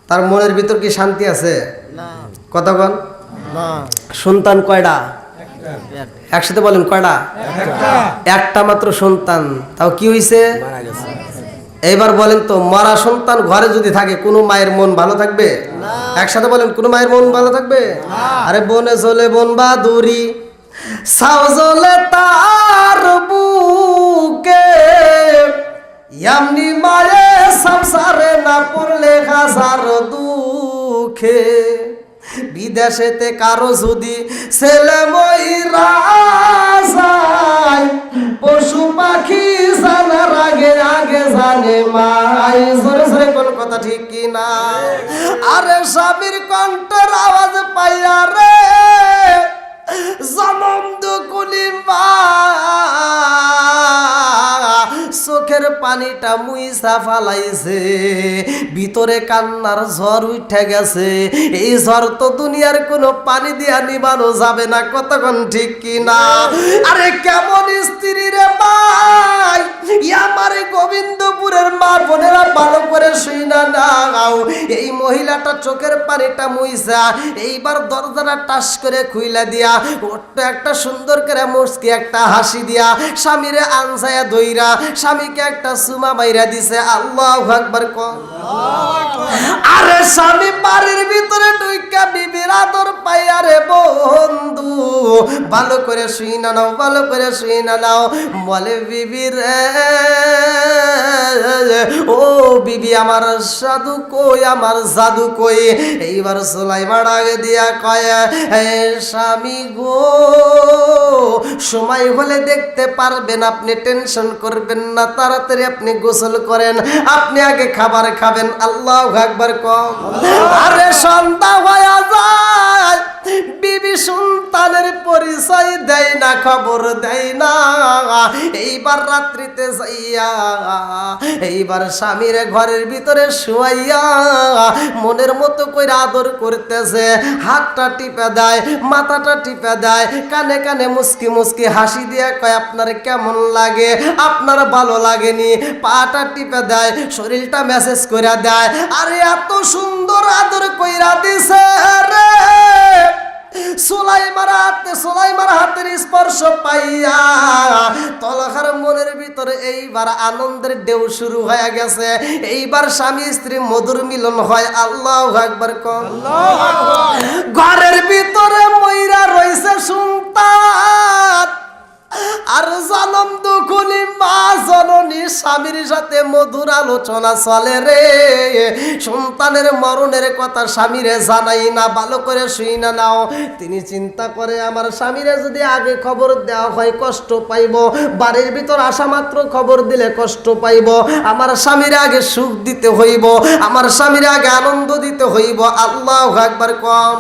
S1: তার মনের ভিতর কি শান্তি আছে? কতক্ষণ? সন্তান কয়টা? একসাথে বলেন, কয়টা? একটা মাত্র সন্তান, তাও কি হইছে? এইবার বলেন তো, মরা সন্তান ঘরে যদি থাকে কোনো মায়ের মন ভালো থাকবে? একসাথে বলেন, কোনো মায়ের মন ভালো থাকবে? আরে বনে চলে বন বাদুরি, ছাও জ্বলে তার বুকে, এমনি মায়ে সংসারে না পড়লে হাজার দুঃখে। বিদেশেতে কারো যদি ছেলে মইরা যায়, পশু পাখি জানার আগে আগে জানে মাই। জোরে জোরে কোন কথা ঠিক কিনা? আরে স্বামীর কণ্ঠের আওয়াজ পাইয়া রে জনম দুকুলি মা চোখের পানি পানিটা মুইসা ফালাইছে, ভিতরে কান্নার ঝড় উঠে গেছে। এই ঝড় তো দুনিয়ার কোনো পানি দিয়া নিবানো যাবে না, কতক্ষণ ঠিক কিনা? আরে কেমন স্ত্রী রে ভাই, আমার গোবিন্দপুরের মা বোনেরা ভালো করে শুইনা নাও। এই মহিলাটা চোখের পানিটা মুইসা এইবার দরজাটা টাস করে খুইলা দিয়া ওটা একটা সুন্দর করে মুস্কি একটা হাসি দিয়া স্বামীরে আনসায়া দইরা স্বামীকে একটা সুমা মাইরা দিছে। আল্লাহু আকবার কর। আরে স্বামী বাড়ির ভিতরে ঢুইকা বিবির আদর পাইয়া রে বন্ধু, ভালো করে শুইনা নাও, ভালো করে শুইনা নাও। বলে বিবি রে, ও বিবি আমার সাধু কই, আমার জাদু কই? এইবার সুলাইমান আগে দিয়া কয়, স্বামী গো, সময় হলে দেখতে পারবেন, আপনি টেনশন করবেন না, তাড়াতাড়ি আপনি গোসল করেন, আপনি আগে খাবার খাবেন। আল্লাহু আকবার কম। আরে সন্ধ্যা হয়ে যায়, বিবি সন্তানের পরিচয় দেয় না, খবর দেয় না। এইবার রাত্রিতে যাইয়া এইবার স্বামীর ঘরের ভিতরে শুয়াইয়া মনের মতো করে আদর করতেছে, হাতটা টিপে দেয়, মাথাটা টিপে দেয়, কানে কানে মুস্কি মুস্কি হাসি দিয়ে কয়, আপনার কেমন লাগে? আপনার ভালো লাগেনি? পাটা টিপে দেয়, শরীরটা মেসেজ করে দেয়। আরে এত সুন্দর আদর কইরা দিছে রে, সুলাইমার হাতের স্পর্শ পাইয়া তলখার মনের ভিতরে এইবার আনন্দের ঢেউ শুরু হয়ে গেছে। এইবার স্বামী স্ত্রী মধুর মিলন হয়। আল্লাহু আকবার কর। ঘরের ভিতরে মইরা রইছে সন্তান, আর জনম দুখুনি মা জননী স্বামীর সাথে মধুর আলোচনা চলে রে। সন্তানের মরণের কথা স্বামীরে জানাই না, ভালো করে শুই না নাও। তিনি চিন্তা করে, আমার স্বামীরে যদি আগে খবর দেওয়া হয় কষ্ট পাইব, বাড়ির ভিতর আসা মাত্র খবর দিলে কষ্ট পাইব, আমার স্বামীরে আগে সুখ দিতে হইব, আমার স্বামীরে আগে আনন্দ দিতে হইব। আল্লাহু আকবার কম।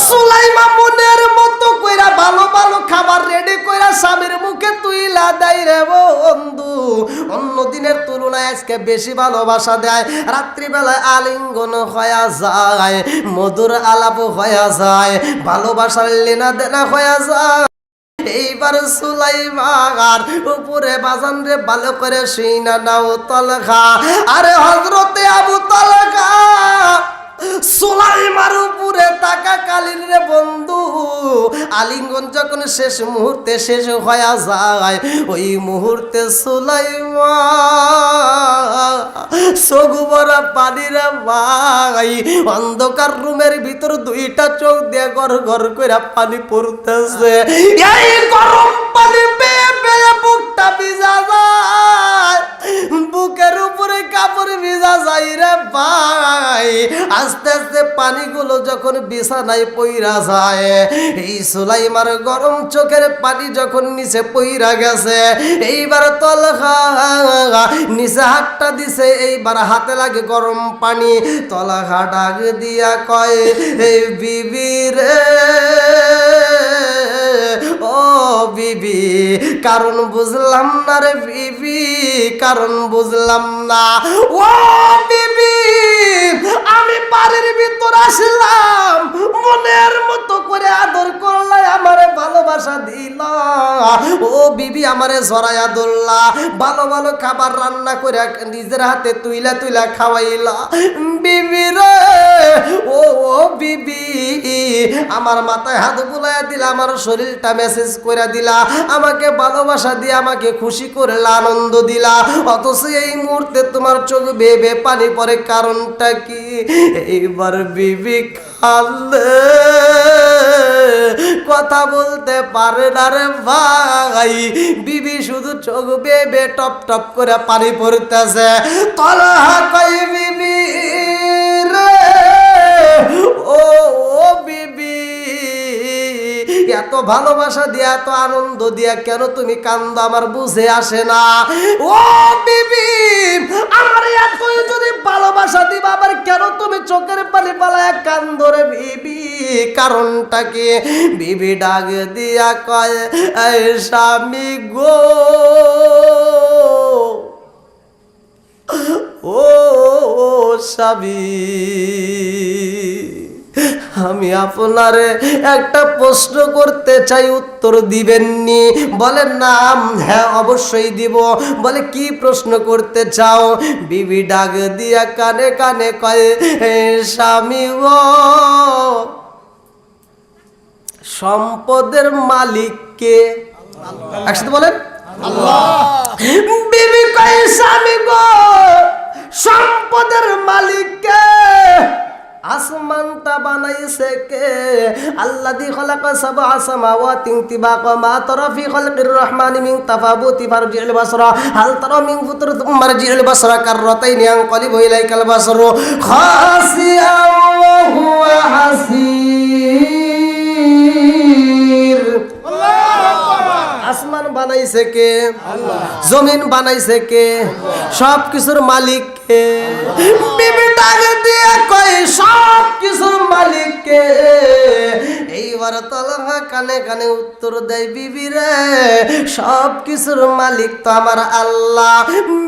S1: সুলাইমান মনের মতো কইরা ভালো ভালো খাবার রেডি কইরা স্বামীর মুখে তুইলা দেয় রে বন্ধু। অন্য দিনের তুলনায় আজকে বেশি ভালোবাসা দেয়। রাত্রিবেলায় আলিঙ্গন হয়ে যায়, মধুর আলাপ হয়ে যায়, ভালোবাসার লেনা দেনা হয়ে যায়। এইবার সুলাইমান উপরে বাজান রে, ভালো করে শুইনা নাও তলখা। আরে হযরতে আবু তালহা সুলাইমার উপরে তাকা কালীন রে বন্ধু, আলিঙ্গন যখন শেষ মুহূর্তে শেষ হয়ে যায়, ওই মুহূর্তে সুলাইমান সগুবরা পানিরা ভাই, অন্ধকার রুমের ভিতর দুইটা চোখ দিয়ে গর গর করে পানি পড়তেছে। এই গরম পানি পেয়ে পেয়ে বুকটা ভিজা যায়, বুকের উপরে কাপড় ভিজা যায় রে ভাই। আস্তে আস্তে পানিগুলো যখন বিছানায় পইরা যায়, এই সুলাইমার গরম চোখের পানি যখন নিচে পইরা গেছে, এইবার তলখা নিচে হাতটা দিছে, এইবার হাতে লাগে গরম পানি। তলখা ডাক দিয়া কয়, এই বিবি রে, ও বিবি, কারণ বুঝলাম না রে বিবি, কারণ বুঝলাম না। ও বিবি, আমি বাড়ির ভিতর আসলাম, মনের মতো করে আদর করলে, আমারে ভালোবাসা দিল। ও বিবি, আমারে জড়াইয়া ধরলা, ভালো ভালো খাবার রান্না করে নিজের হাতে তুইলা তুইলা খাওয়াইলা। বিবি রে, ও বিবি, আমার মাথায় হাত বুলাইয়া দিলা, আমার শরীরটা মেসেজ করে দিলা, আমাকে ভালোবাসা দিয়ে আমাকে খুশি করলা, আনন্দ দিলা, অথচ এই মুহূর্তে তোমার চোখ বেয়ে বেয়ে পানি পড়ে, কারণটা কি? এইবার বিবি কাঁদে, কথা বলতে পারে না রে ভাই। বিবি শুধু চোখ বেয়ে বেয়ে টপ টপ করে পানি পড়তেছে। তলহা কই, বিবি রে, ও বিবি, এত ভালোবাসা দিয়া, এত আনন্দ দিয়া কেন তুমি কান্দো? আমার বুঝে আসে না। ও বিবি, আমার এতই যদি ভালোবাসা দিবা, আবার কেন তুমি চোখের পানি পালায় কান্দো রে বিবি? কারণটা কি? বিবি ডাক দিয়া কয়, এই স্বামী গো, ও স্বামী, আমি আপনারে একটা প্রশ্ন করতে চাই, উত্তর দিবেননি? বলেন না। হ্যাঁ অবশ্যই দিব। বলে কি প্রশ্ন করতে চাও? বিবি ডাক দিয়া কানে কানে কয়ে, স্বামী গো, সম্পদের মালিক কে? একসাথে বলেন আল্লাহ। বিবি কয়, স্বামী গো, সম্পদের মালিক কে? আসমানটা বানাইছে কে? আল্লাযী খালাকা সাবআ সামাওয়াতিন তিবাকা মা তারা ফি খালকির রহমানি মিন তাফাবুতি ফারজি'ল বাসরা হাল তারা মিন ফুতুর থুম্মা রজি'ল বাসরা কাররাতাইনি আনকালিবু ইলাইকাল বাসরু খাসিআন ওয়া হুয়া হাসীর। আসমান বানাইছে কে? আল্লাহ। জমিন বানাইছে কে? সব কিছুর মালিক কে? বিবি ডাক দিয়ে কয়, সব কিছুর মালিক কে? এইবার তলহা কানে কানে উত্তর দেয়, বিবি রে, সব কিছুর মালিক তো আমার আল্লাহ।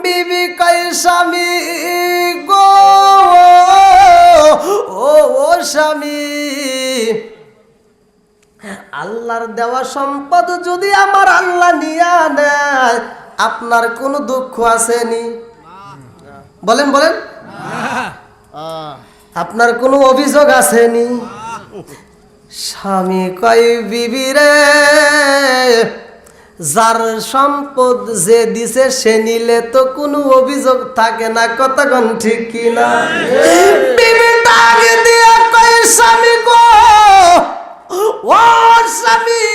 S1: বিবি কয়, স্বামী গো, ও স্বামী, আল্লাহর দেওয়া সম্পদ যদি আমার আল্লাহ নিয়া নেয়, আপনার কোনো দুঃখ আসেনি? বলেন বলেন, আপনার কোনো অভিযোগ আসেনি? স্বামী কয়, বিবি রে, যার সম্পদ যে দিছে সে নিলে তো কোনো অভিযোগ থাকে না। কতক্ষণ ঠিক কিনা? বিবি ডাক দিয়া কয়, স্বামী গো, ও স্বামী,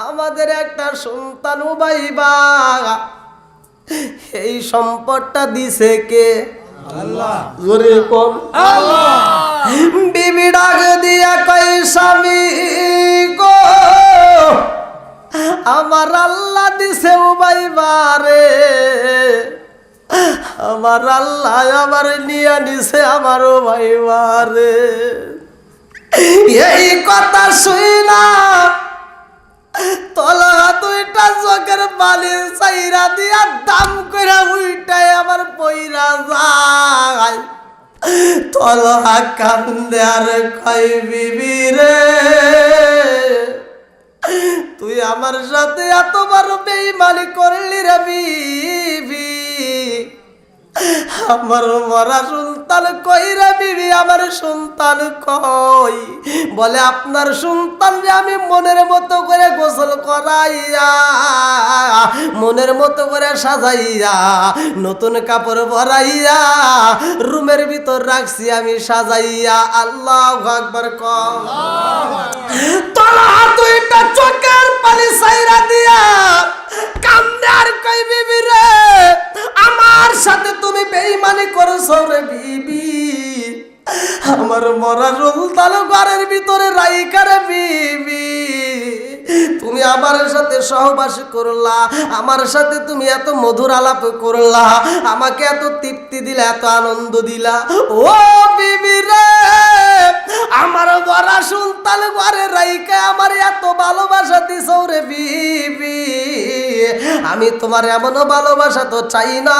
S1: আমাদের একটা সন্তান উবাইবা, এই সম্পদটা দিছে কে? আল্লাহ। জোরে কোন আল্লাহ। বিবি ডাক দিয়া কয়, স্বামী গো, আমার আল্লাহ দিছে উবাইবা রে, আমার আল্লাহ আমার নিয়া নিছে আমার উবাইবা রে। এই কথা শুইনা তলা দুইটা চোখের বালি চাইরা দিয়া দাম করে উইটাই আমার পইরা যায়। তলা কান্দে আর কয়, বিবি রে, তুই আমার সাথে এতবার বেঈমানি করলি রে বিবি, আমার মরা সন্তান কই রে বিবি, আমার সন্তান কই? বলে, আপনার সন্তান যে আমি মনের মতো করে গোসল করাইয়া, মনের মতো করে সাজাইয়া, নতুন কাপড় পরাইয়া রুমের ভিতর রাখছি আমি সাজাইয়া। আল্লাহু আকবার কও। তোলা দুইটা চোখের পানি ছাইরা দিয়া কান্দে আর কই, বিবি রে, আমার সাথে তুমি বেঈমানি করছো রে বিবি, আমার মরা সন্তান ঘরের ভিতরে রাইখা রে বিবি, তুমি আমার সাথে সহবাস করলা, আমার সাথে তুমি এত মধুর আলাপ করলা, আমাকে এত তৃপ্তি দিলা, এত আনন্দ দিলা। ও বিবি রে, আমার মরা সন্তান ঘরে রাইখা আমার এত ভালোবাসা দিছো রে বিবি, আমি তোমার এমন ভালোবাসা তো চাই না,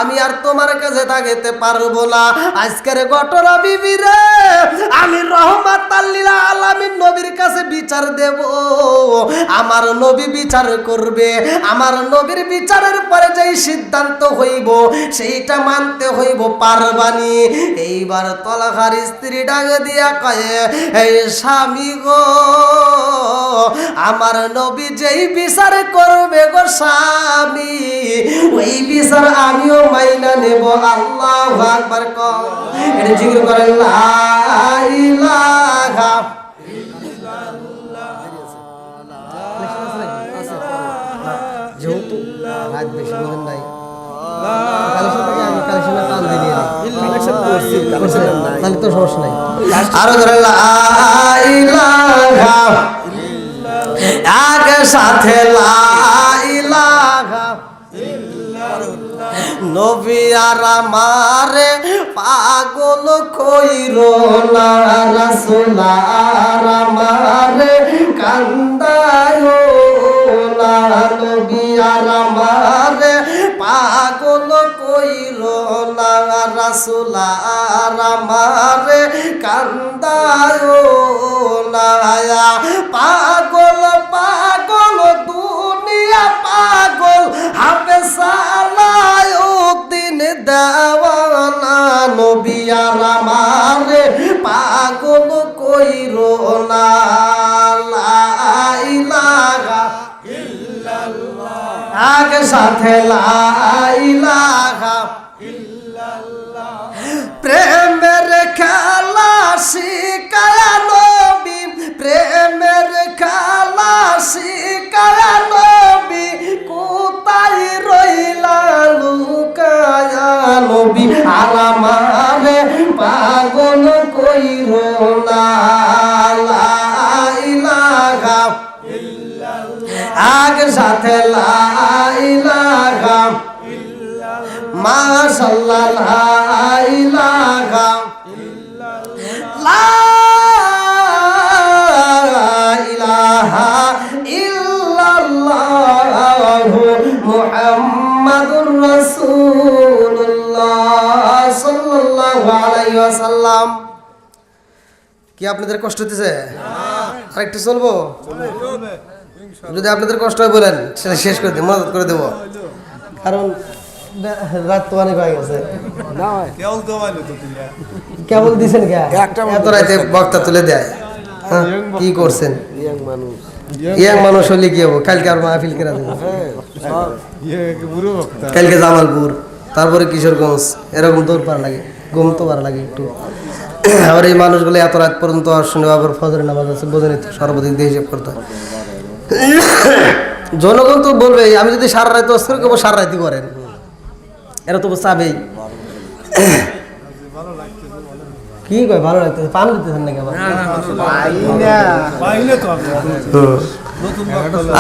S1: আমি আর তোমার কাছে থাকতে পারবো না। আজকের ঘটনা বিবি রে, আমি রহমাতাল লিল আলামিন নবীর কাছে বিচার দেব, আমার নবী বিচার করবে, আমার নবীর বিচারের পরে যেই সিদ্ধান্ত হইব সেইটা মানতে হইব, পারবানি? এইবার তলাখার স্ত্রী ডাক দিয়া কয়ে, এই স্বামী গো, আমার নবী যেই বিচার করবে গো স্বামী, ওই বিচার আমিও মাইনা নেব। আল্লাহু আকবার কও। এটা জিকির করেন, লা ইলাহা যেহেতু রাত বেশি বলেন নাই, তাহলে তো সমস্যা নাই। আরো ধরে, লা ইলাহা, এক সাথে লা ইলাহা, নবী আর আমারে পাগল কইরো না, রাসূল আর আমারে কান্দায়ো না, নবী আর আমারে পাগল কই রাসূল আর আমারে কান্দায় না পাগল পাগল দুনিয়া পাগল হাবে সালায় দিন দেওয়ানা নবী আর আমারে পাগল কইরো না লা ইলাহা আগে সাথে লা ইলাহা ইল্লাল্লাহ প্রেমের খেলা শিকায়া নবী প্রেমের খেলা শিকায়া নবী কোথায় রইলা লুকায়া নবী আর আমারে পাগল কইরো না লা ইলাহা আগে সাথে লা ইলাহা ইল্লাল্লাহ মাশাআল্লাহ লা ইলাহা ইল্লাল্লাহ লা ইলাহা ইল্লাল্লাহ মুহাম্মাদুর রাসূলুল্লাহ সাল্লাল্লাহু আলাইহি ওয়াসাল্লাম। কি আপনাদের কষ্ট হতেছে? আরেকটু চলবো? যদি আপনাদের কষ্ট হয় বলেন, সেটা শেষ করে দেব, মদত করে দেবো, কারণ রাত তো অনেক হয়ে গেছে। কেবল দিছেন কে এত রাতে বক্তা তুলে দেয়? কি করছেন? ইয়াং মানুষ হলে কি হবো? কালকে আর মাহফিল কেনা দেবো, কালকে জামালপুর, তারপরে কিশোরগঞ্জ, এরকম দৌড় পার লাগে, ঘুম তো পার লাগে একটু। আবার এই মানুষগুলো এত রাত পর্যন্ত শুনে আবার ফজরের নামাজ আছে, বোঝেনি তো, সর্বদিক দিয়ে হিসেব করতে হয়। জনগণ তো বলবে আমি যদি সারা রাত অস্থির করবো, সারা রাতই করেন, এরা তো চাবেই। কি কয় ভালো লাগতেছে? পান দিতেছেন নাকি আবার?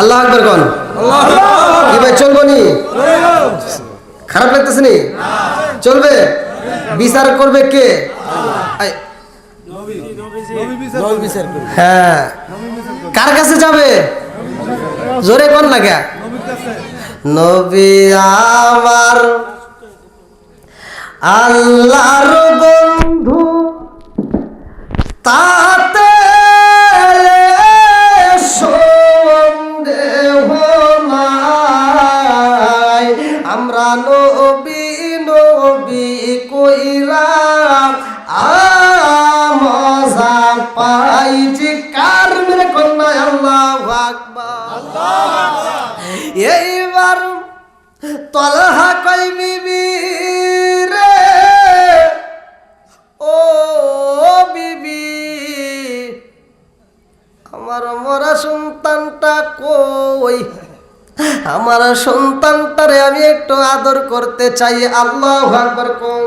S1: আল্লাহ আকবার কোন? কি ভাই চলবো নি? খারাপ লাগতেছে নি? চলবে? বিচার করবে কে? হ্যাঁ, কার কাছে যাবে? জোরে কোন লাগে? নবী আমার আল্লাহর বন্ধু, তাতে সন্দেহ নাই। আমরা নবী নবী কইরা মজা পাই যে কার মেরে কন্যা। আল্লাহু আকবার। এইবার তলহা কই বিবি রে, ও বিবি আমার মরা সন্তানটা কই? আমার সন্তানটারে আমি একটু আদর করতে চাই। আল্লাহু আকবার কোন?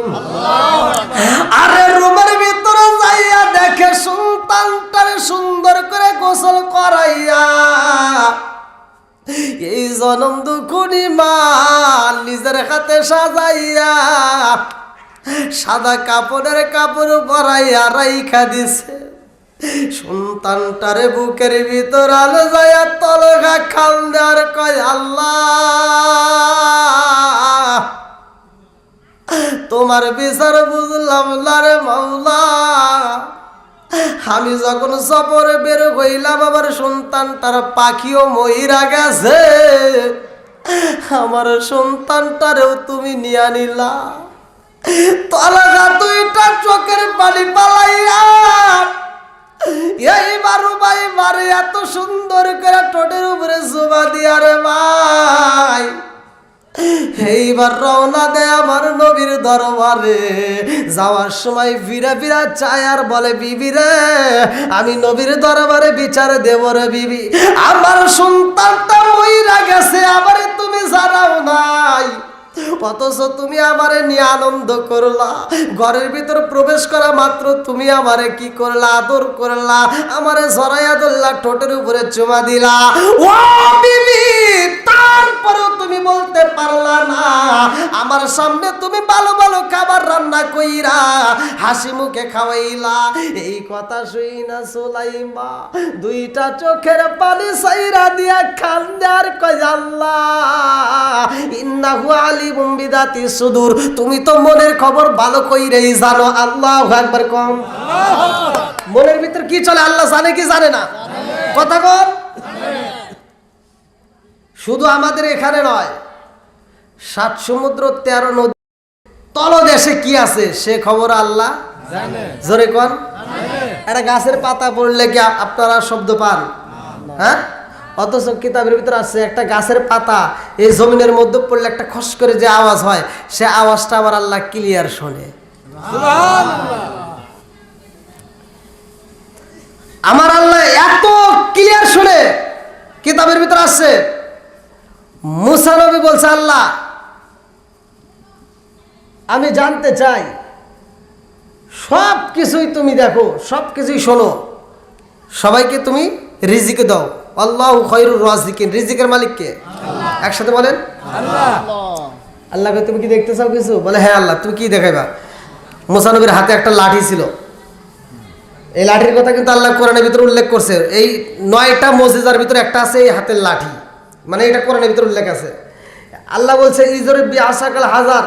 S1: আরে রুমের ভিতরে যাইয়া দেখে সন্তানটারে সুন্দর করে গোসল করাইয়া এই জনম দুখুনি মা নিজের হাতে সাজাইয়া সাদা কাপড়ের কাপড় পরাইয়া রাইখা দিছে। সন্তানটারে বুকের ভিতর আলো যাইয়া তলগা খাল দেওয়ার কয়, আল্লাহ তোমার বিচার বুঝলাম না রে মাওলা। আমি যখন সফরে বের হইলাম, আমার সন্তানটার পাখিও মইরা গেছে, আমার সন্তানটারেও তুমি নিয়া নিলা। তলগা দুইটা চোখের পানি পালাইয়া এই বারু ভাই মারে এত সুন্দর করে ঠোঁটের উপরে জুবা দিয়া রে ভাই। এইবার রওনা দেয় আমার নবীর দরবারে। যাওয়ার সময় ফিরা ফিরা চায় আর বলে, বিবি রে আমি নবীর দরবারে বিচার দেব রে বিবি, আমার সন্তানটা মইরা গেছে, আমারে তুমি জানাও নাই, অথচ তুমি আমারে নিয়ে আনন্দ করলা। ঘরের ভিতর প্রবেশ করা মাত্র তুমি আমারে কি করলা? আদর করলা, আমারে জড়াইয়া ধরলা, ঠোঁটের উপরে চুমা দিলা। ও বিবি, তারপরেও তুমি তুমি বলতে পারলা না, আমার সামনে তুমি ভালো ভালো খাবার রান্না কইরা হাসি মুখে খাওয়াইলা। এই কথা শুই না সুলাইমা দুইটা চোখের পানি সাইরা দিয়া খান্দার কয় আল্লাহ ইন্নাহু আলিমুম বিদাতি সুদূর, তুমি তো মনের খবর ভালো কইরেই জানো। আল্লাহু আকবার কম। মনের ভিতর কি চলে আল্লাহ জানে কি জানে না? কথা কর। শুধু আমাদের এখানে নয়, 7 সমুদ্র 13 নদী তলদেশে কি আছে সে খবর আল্লাহ জানে। জোরে কোন। একটা গাছের পাতা পড়লে কি আপনারা শব্দ পান? হ্যাঁ, অথচ কিতাবের ভিতরে আছে একটা গাছের পাতা এই জমিনের মধ্যে পড়লে একটা খস করে যে আওয়াজ হয়, সে আওয়াজটা আবার আল্লাহ ক্লিয়ার শোনে। আমার আল্লাহ এত ক্লিয়ার শুনে, কিতাবের ভিতরে আছে মুসা নবী বলছে আল্লাহ আমি জানতে চাই, সব কিছুই তুমি দেখো, সব কিছুই শোনো, সবাইকে তুমি রিজিক দাও। আল্লাহু খায়রুর রাজিকিন, রিজিকের মালিক কে? একসাথে বলেন আল্লাহ। আল্লাহকে তুমি কি দেখতে চাও কিছু? বলে হ্যাঁ আল্লাহ। তুমি কি দেখাইবা? মুসা নবীর হাতে একটা লাঠি ছিল, এই লাঠির কথা কিন্তু আল্লাহ কোরআনের ভিতরে উল্লেখ করছে। এই 9টা মুজিজার ভিতরে একটা আছে এই হাতের লাঠি, মানে এটা কোরআনের ভিতরে উল্লেখ আছে। আল্লাহ বলছে ইজরে বি আসাকাল হাজার,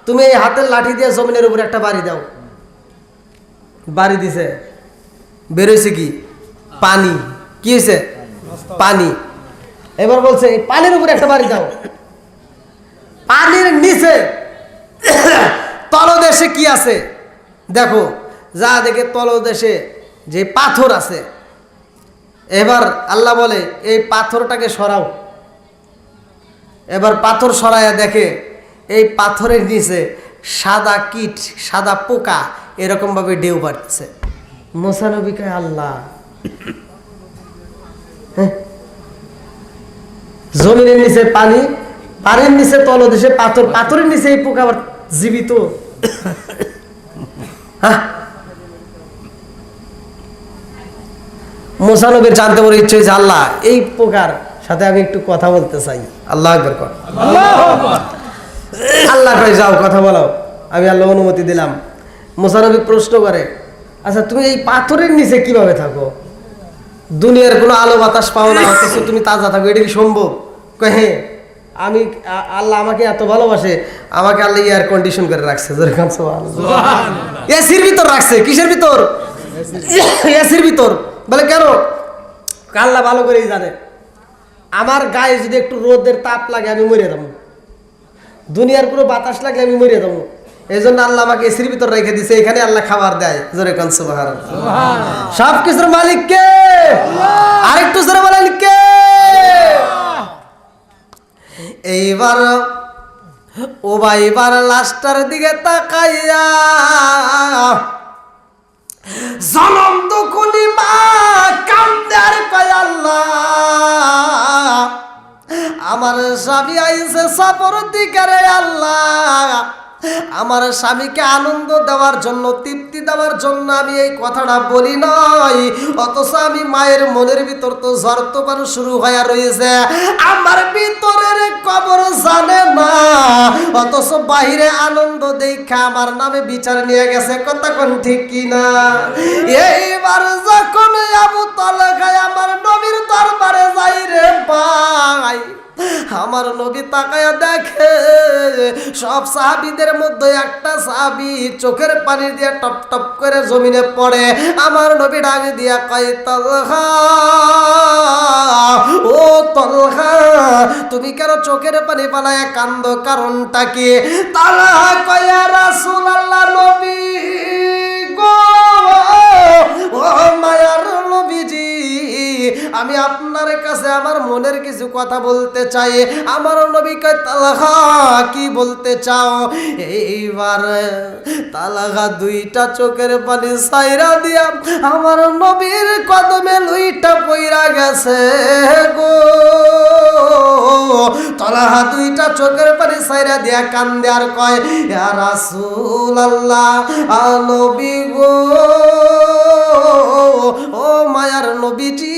S1: তুমি এই হাতের লাঠি দিয়ে জমিনের উপরে একটা বাড়ি দাও। বাড়ি দিছে, বেরোইছে কি? পানি। কি হয়েছে? পানি। এবার বলছে এই পানির উপরে একটা বাড়ি দাও। পানির নিচে তলদেশে কি আছে দেখো, যা দেখে তলদেশে যে পাথর আছে। এবার আল্লাহ বলে এই পাথরটাকে সরাও। এবার পাথর সরাইয়া দেখে এই পাথরের নিচে সাদা কীট, সাদা পোকা এরকম ভাবে ঢেউ পাড়তেছে। মুসা নবী কয় আল্লাহ, জমিনের নিচে পানি, পানির নিচে তলদেশে পাথর, পাথরের নিচে এই পোকা আবার জীবিত। মুসা নবীর জানতে বলে ইচ্ছে হয়েছে আল্লাহ এই পোকার সাথে আমি একটু কথা বলতে চাই। আল্লাহ আকবার কর। আল্লাহ কয় যাও কথা বলাও, আমি আল্লাহ অনুমতি দিলাম। মুসা নবী প্রশ্ন করে আচ্ছা তুমি এই পাথরের নিচে কিভাবে থাকো? দুনিয়ার কোনো আলো বাতাস পাও না, অথচ তুমি তাজা থাকো, এটা কি সম্ভব? কয় হ্যাঁ, আমি আল্লাহ আমাকে এত ভালোবাসে, আমাকে আল্লাহ এয়ার কন্ডিশন করে রাখছে, এসির ভিতর রাখছে। কিসের ভিতর? এসির ভিতর। বলে কেন? আল্লাহ ভালো করেই জানে আমার গায়ে যদি একটু রোদের তাপ লাগে আমি মরে যাবো, দুনিয়ার কোনো বাতাস লাগলে আমি মরে যাবো। এই জন্য আল্লাহ আমাকে এসির ভিতর রেখে দিছে, এখানে আল্লাহ খাবার দেয়। জোরে কান সুবহানাল্লাহ। সব কিছুর মালিক কে? আরেকটু জোরে বলেন কে? এইবার ও ভাই এবার লাস্টার দিকে তাকাইয়া জনম দুকুনি মা কান্দে আর কয় আল্লাহ আমার স্বামী আইছে সফর দিকে রে আল্লাহ, আমার স্বামীকে আনন্দ দেওয়ার জন্য, তৃপ্তি দেওয়ার জন্য আমি এই কথাটা বলি নাই, অথচ আমি মায়ের মনের ভিতর তো ঝড় তুফান শুরু হয়ে রয়েছে। আমার ভিতরের কবর জানে না, অথচ বাহিরে আনন্দ দেখা আমার নামে বিচার নিয়ে গেছে। কথা কোন ঠিক কিনা? এইবার যখন আবু তালহা আমার নবীর দরবারে যাই রে ভাই, আমার নবী তাকায়া দেখে সব সাহাবীদের মধ্যে একটা সাহাবী চোখের পানি দিয়ে টপ টপ করে জমিনে পড়ে। আমার নবী ডাক দিয়া কয় তালহা, ও তালহা তুমি কেন চোখের পানি পালায়া কান্দো, কারণটা কি? তালহা কয় ইয়া রাসূলুল্লাহ, নবী গো, ও মায়ার নবীজি, আমি আপনার কাছে আমার মনের কিছু কথা বলতে চাই। আমার নবী কয় তালহা কি বলতে চাও? এইবার তালহা দুইটা চোখের পানি ছাইরা দিয়া আমার নবীর কদমে লুইটা পইরা গেছে গো। তালহা দুইটা চোখের পানি ছাইরা দিয়া কান্দে আর কয় ইয়া রাসূলুল্লাহ, নবী গো ও মায়ার নবীজি,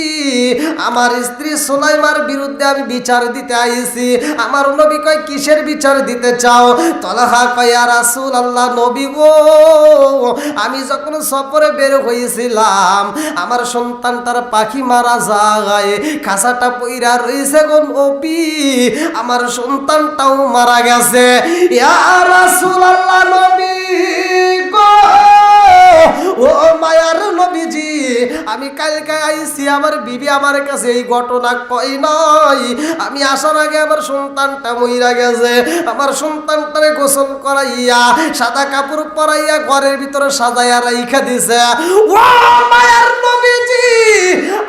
S1: আমার স্ত্রী সুলাইমার বিরুদ্ধে আমি বিচার দিতে আইছি। আমার নবী কয় কিসের বিচার দিতে চাও? তলহা কয় ইয়া রাসূলুল্লাহ, নবী গো, আমি যখন সফরে বের হয়েছিলাম আমার সন্তানটার পাখি মারা যায়, খাঁচাটা পইরা রইছে গো নবী, আমার সন্তানটাও মারা গেছে। ইয়া রাসূলুল্লাহ, নবী গো, ও মায়ার নবীজি, আমি কালকে আইছি, আমার বিবি আমার কাছে এই ঘটনা কই নাই। আমি আসার আগে আমার সন্তানটা মইরা গেছে। আমার সন্তানটারে গোসল করাইয়া সাদা কাপড় পরাইয়া ঘরের ভিতরে সাজাইয়া রাইখা দিছে। ও মায়ার নবীজি,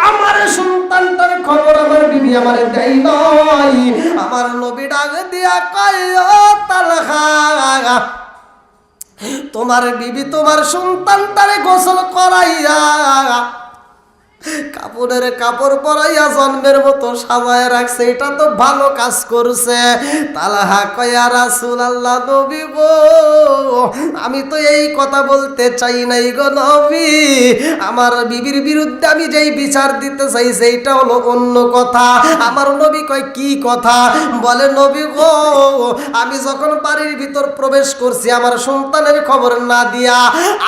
S1: আমার সন্তানটার খবর আমার বিবি আমারে দেই নাই। আমার নবী ডাক দিয়া কয় ও তালহা, তোমার বিবি তোমার সন্তানটারে গোসল করাইয়া কাপড়ের কাপড় পরাইয়া জন্মের মতো সাজায় রাখছে, এটা তো ভালো কাজ করছে। তালহা কয় ইয়া রাসূলুল্লাহ, নবী গো, আমি তো এই কথা বলতে চাই নাই গো নবী, আমার বিবির বিরুদ্ধে আমি যেই বিচার দিতে চাই সেইটা হলো অন্য কথা। আমার নবী কয় কি কথা? বলে নবী গো, আমি যখন বাড়ির ভিতর প্রবেশ করছি আমার সন্তানের খবর না দিয়া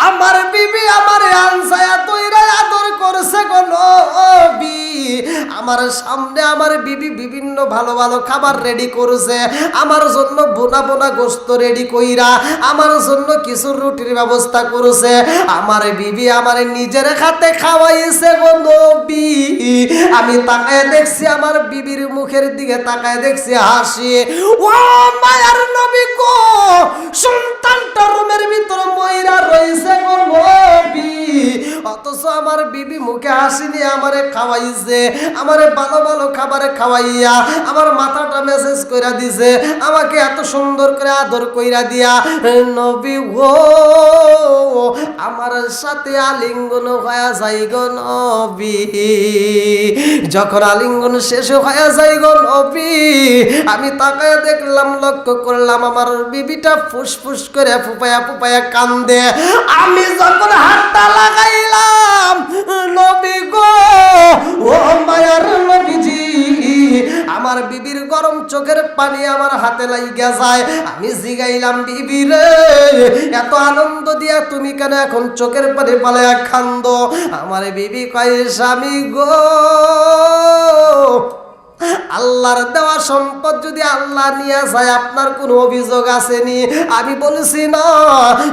S1: আমার বিবি আমারে আনসায়া তৈরা আদর করছে গো নবী। আমার সামনে আমার বিবি বিভিন্ন ভালো ভালো খাবার রেডি করেছে, আমার জন্য বোনা বোনা গোশত রেডি কইরা আমার জন্য কিছু রুটির ব্যবস্থা করেছে। আমার বিবি আমার নিজের হাতে খাওয়াইছে গো নবী। আমি তাকায় দেখছি আমার বিবির মুখের দিকে তাকায় দেখছি হাসি। ও মায়ার নবী গো, সন্তানটা রুমের ভিতরে মইরা রইছে গো নবী, অথচ আমার বিবি মুখে হাসি নিয়ে আমারে খাওয়াইছে, আমারে ভালো ভালো খাবারে খাওয়াইয়া আমার মাথাটা মেসেজ কইরা দিছে, আমাকে এত সুন্দর করে আদর কইরা দিয়া নবী গো আমার সাথে আলিঙ্গন হয়ে যাই গো নবী। যখন আলিঙ্গন শেষ হয়ে যাই গো নবী, আমি তাকায় দেখলাম, লক্ষ্য করলাম আমার বিবিটা ফুসফুস করে ফুপায়া ফুপায়া কান্দে। আমি যখন হাতটা লাগাইলাম নবী গো, ও মায়ার নবীজি, আমার বিবির গরম চোখের পানি আমার হাতে লাইগা যায়। আমি জিগাইলাম, বিবি রে, এত আনন্দ দিয়া তুমি কেন এখন চোখের পানি পালায়া কান্দো? আমার বিবি কয়, স্বামী গো, আল্লাহর দেওয়া সম্পদ যদি আল্লাহ নিয়ে যায় আপনার কোনো অভিযোগ আসেনি? আমি বলেছি না।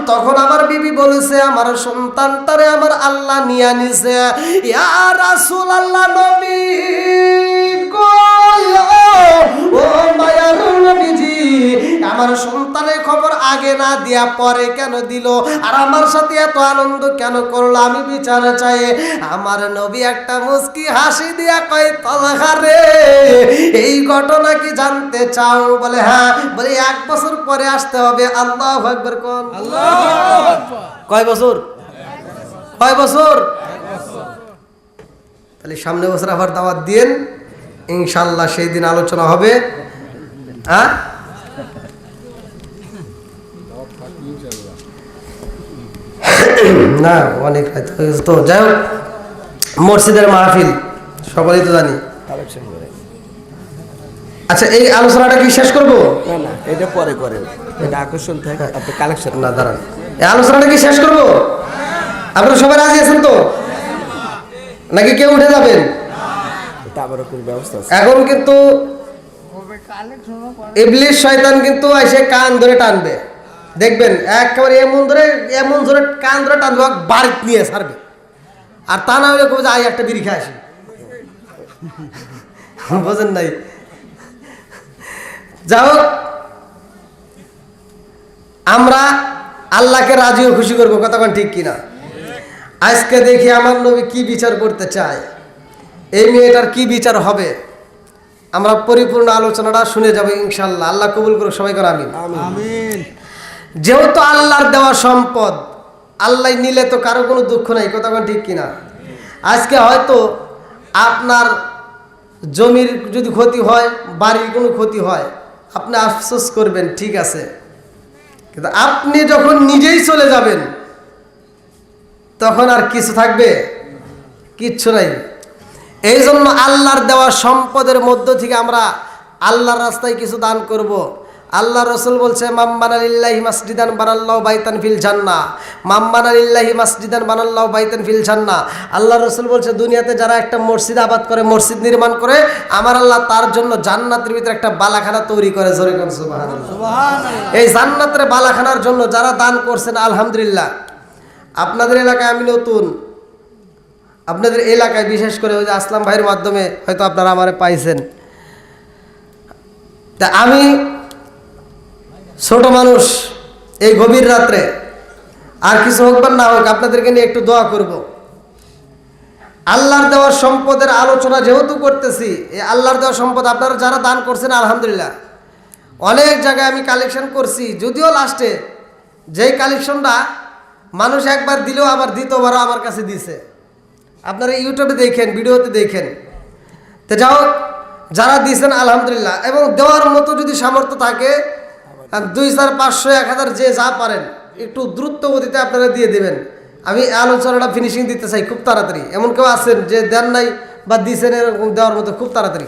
S1: তখন আমার বিবি বলেছে আমার সন্তানটারে আমার আল্লাহ নিয়ে নিছে। ইয়া রাসূলুল্লাহ, নবী গো, ও মায়ার নবীজি, আমার সন্তানের খবর আগে না দিয়া পরে কেন দিল? আর আমার সাথে এত আনন্দ কেন করলো? আমি বিচার চাই। আমার নবী একটা মুস্কি হাসি দিয়া কয়, তলহা রে, এই ঘটনা কি জানতে চাও? বলে হ্যাঁ। বলে 1 বছর পরে আসতে হবে। আল্লাহু আকবার কোন। আল্লাহু আকবার। কয় বছর? কয় বছর? তাহলে সামনে বছর আবার দাওয়াত দিয়েন, ইনশাআল্লাহ সেই দিন আলোচনা হবে। হ্যাঁ, না অনেক তো যাই হোক, মসজিদের মাহফিল সকলেই তো জানি। আচ্ছা, এই আলোচনাটা কি শেষ করবো?
S2: না না, এটা পরে করেন, এটা আকর্ষণ থাকে, আপনি কালেকশন
S1: না, দাঁড়ান, এই আলোচনাটা কি শেষ করবো? আপনারা সবাই রাজি আছেন তো, নাকি কেউ উঠে যাবেন?
S2: এটা আবারও কোন ব্যবস্থা আছে?
S1: এখন কিন্তু ইবলিস শয়তান কিন্তু এসে কান ধরে টানবে, দেখবেন একেবারে এমন ধরে কান ধরে টানবে, বাড়িতে নিয়ে ছাড়বে। আর তা না হলে কবে যে আই একটা বিড়ি খেয়ে আসি, বোঝেন নাই? যাই হোক, আমরা আল্লাহকে রাজি ও খুশি করবো, কতক্ষণ ঠিক কিনা? আজকে দেখি আমার নবী কি বিচার করতে চায়, এই মেয়েটার কি বিচার হবে, আমরা পরিপূর্ণ আলোচনাটা শুনে যাবো ইনশাল্লাহ। আল্লাহ কবুল করুক, সবাই করে আমিন।
S2: আমিন।
S1: যেহেতু আল্লাহর দেওয়া সম্পদ, আল্লাহ নিলে তো কারো কোনো দুঃখ নাই, কতক্ষণ ঠিক কিনা? আজকে হয়তো আপনার জমির যদি ক্ষতি হয়, বাড়ির কোনো ক্ষতি হয়, আপনি আফসোস করবেন, ঠিক আছে, কিন্তু আপনি যখন নিজেই চলে যাবেন তখন আর কিছু থাকবে? কিচ্ছু নাই। এই জন্য আল্লাহর দেওয়া সম্পদের মধ্য থেকে আমরা আল্লাহর রাস্তায় কিছু দান করব। আল্লাহ রসুল বলছে মাম্বানা লিল্লাহি মাসজিদান বানাল্লাহু বাইতান ফিল জান্নাহ, মাম্বানা লিল্লাহি মাসজিদান বানাল্লাহু বাইতান ফিল জান্নাহ। আল্লাহ রসুল বলছে দুনিয়াতে যারা একটা মসজিদ আবাদ করে, মসজিদ নির্মাণ করে, আমার আল্লাহ তার জন্য জান্নাতের ভিতরে একটা বালাখানা তৈরি করে। জোরে কোন সুবহানাল্লাহ। এই জান্নাতের বালাখানার জন্য যারা দান করছেন আলহামদুলিল্লাহ। আপনাদের এলাকায় আমি নতুন, আপনাদের এলাকায় বিশেষ করে ওই যে আসলাম ভাইয়ের মাধ্যমে হয়তো আপনারা আমারে পাইছেন। তা আমি ছোট মানুষ, এই গভীর রাত্রে আর কিছু হোক বা না হোক আপনাদেরকে নিয়ে একটু দোয়া করব। আল্লাহর দেওয়া সম্পদের আলোচনা যেহেতু করতেছি, এই আল্লাহর দেওয়া সম্পদ আপনারা যারা দান করছেন আলহামদুলিল্লাহ। অনেক জায়গায় আমি কালেকশন করছি, যদিও লাস্টে যেই কালেকশনটা মানুষ একবার দিলেও আবার দ্বিতীয়বারও আমার কাছে দিছে। আপনারা ইউটিউবে দেখেন, ভিডিওতে দেখেন। তো যাই হোক, যারা দিয়েছেন আলহামদুলিল্লাহ। এবং দেওয়ার মতো যদি সামর্থ্য থাকে 2, 4, 500, 1000 যে যা পারেন একটু দ্রুত গতিতে আপনারা দিয়ে দেবেন। আমি আলোচনাটা ফিনিশিং দিতে চাই খুব তাড়াতাড়ি। এমন কেউ আছেন যে দেন নাই বা দিয়েছেন এরকম দেওয়ার মতো খুব তাড়াতাড়ি?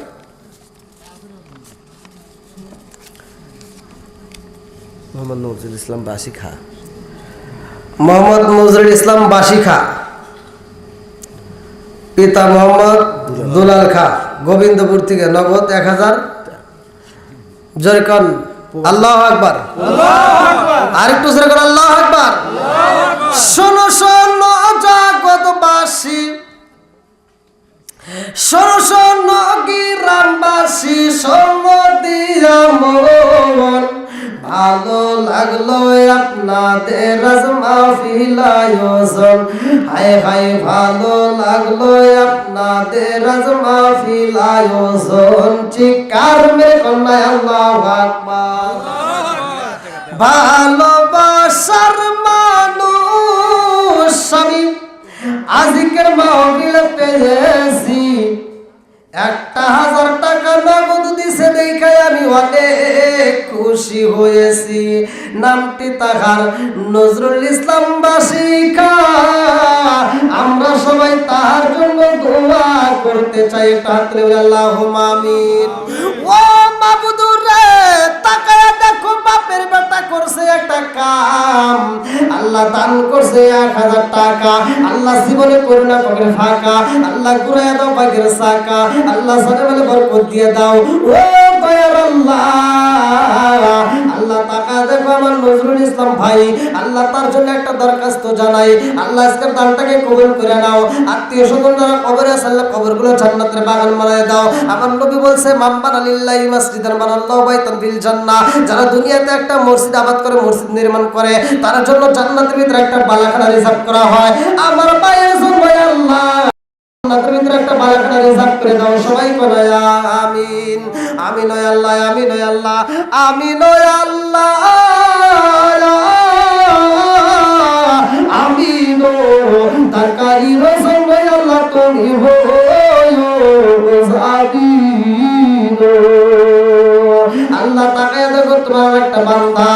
S2: মোহাম্মদ নজরুল ইসলাম বাসিখা।
S1: মোহাম্মদ নজরুল ইসলাম বাসিখা, পিতা মোহাম্মদ দুলাল খা, গোবিন্দপুর থেকে, নগদ 1000। জোরে কোন আল্লাহু আকবার। আরেকটু জোরে কোন আল্লাহু আকবার। শোনো শোনো জগৎবাসী, শোনো শোনো গ্রামবাসী, শোনো দিয়া মন, ভালো লাগলো আপনাদের আজ মাহফিল আয়োজন। হায় হায় ভালো লাগলো আপনাদের আজ মাহফিল আয়োজন। চিৎকার মেরে কন্যায় আল্লাহু আকবার। ভালোবাসার মানুষ আমি আজকের মাহফিল পেয়েছি। 1000 টাকা নগদ দিছে দেখে আমি অনেক খুশি হয়েছি। নামটি তাহার নজরুল ইসলাম বাসিখা। আমরা সবাই তাহার জন্য দোয়া করতে চাই। আল্লাহুম্মা আমিন। ও মাবুদুর রে, তাকায়া দেখো বাপের বেটা করছে একটা কাম। আল্লাহ দান করছে 1000 টাকা। আল্লাহ জীবনে করুণা করে ফাঁকা। আল্লাহ ঘুরাইয়া দাও ভাগ্যের চাকা। আল্লাহ সাথে বলে বরকত দিয়ে দাও। ও দয়ার আল্লাহ, আল্লাহ টাকা দেখো আমার নজরুল ইসলাম ভাই। আল্লাহ তার জন্য একটা দরখাস্ত জানাই। আল্লাহ আজকের দানটাকে কবুল করে নাও। আত্মীয় স্বজন যারা কবরে আছে আল্লাহ কবরগুলো জান্নাতের বাগান বানায় দাও। আমার নবী বলছে মাম্বানা লিল্লাহি মাসজিদান বানাল্লাহু বাইতান ফিল জান্নাহ। যারা দুনিয়াতে একটা মসজিদ আবাদ করে, মসজিদ নির্মাণ করে, তার জন্য জান্নাতের ভিতরে একটা বালাখানা রিজার্ভ করা হয়। আমার ভাইয়ের জন্য আল্লাহ জান্নাতের ভিতরে একটা বালাখানা রিজার্ভ করে দাও। সবাই বলে আমিন। আমিন ওয়া আল্লাহ, আমিন ওয়া আল্লাহ, আমিন ওয়া আল্লাহ, আমিন। তাকাই রসম আল্লাহ তুমি আল্লাহ তাকায় দেখো তোমার একটা বান্দা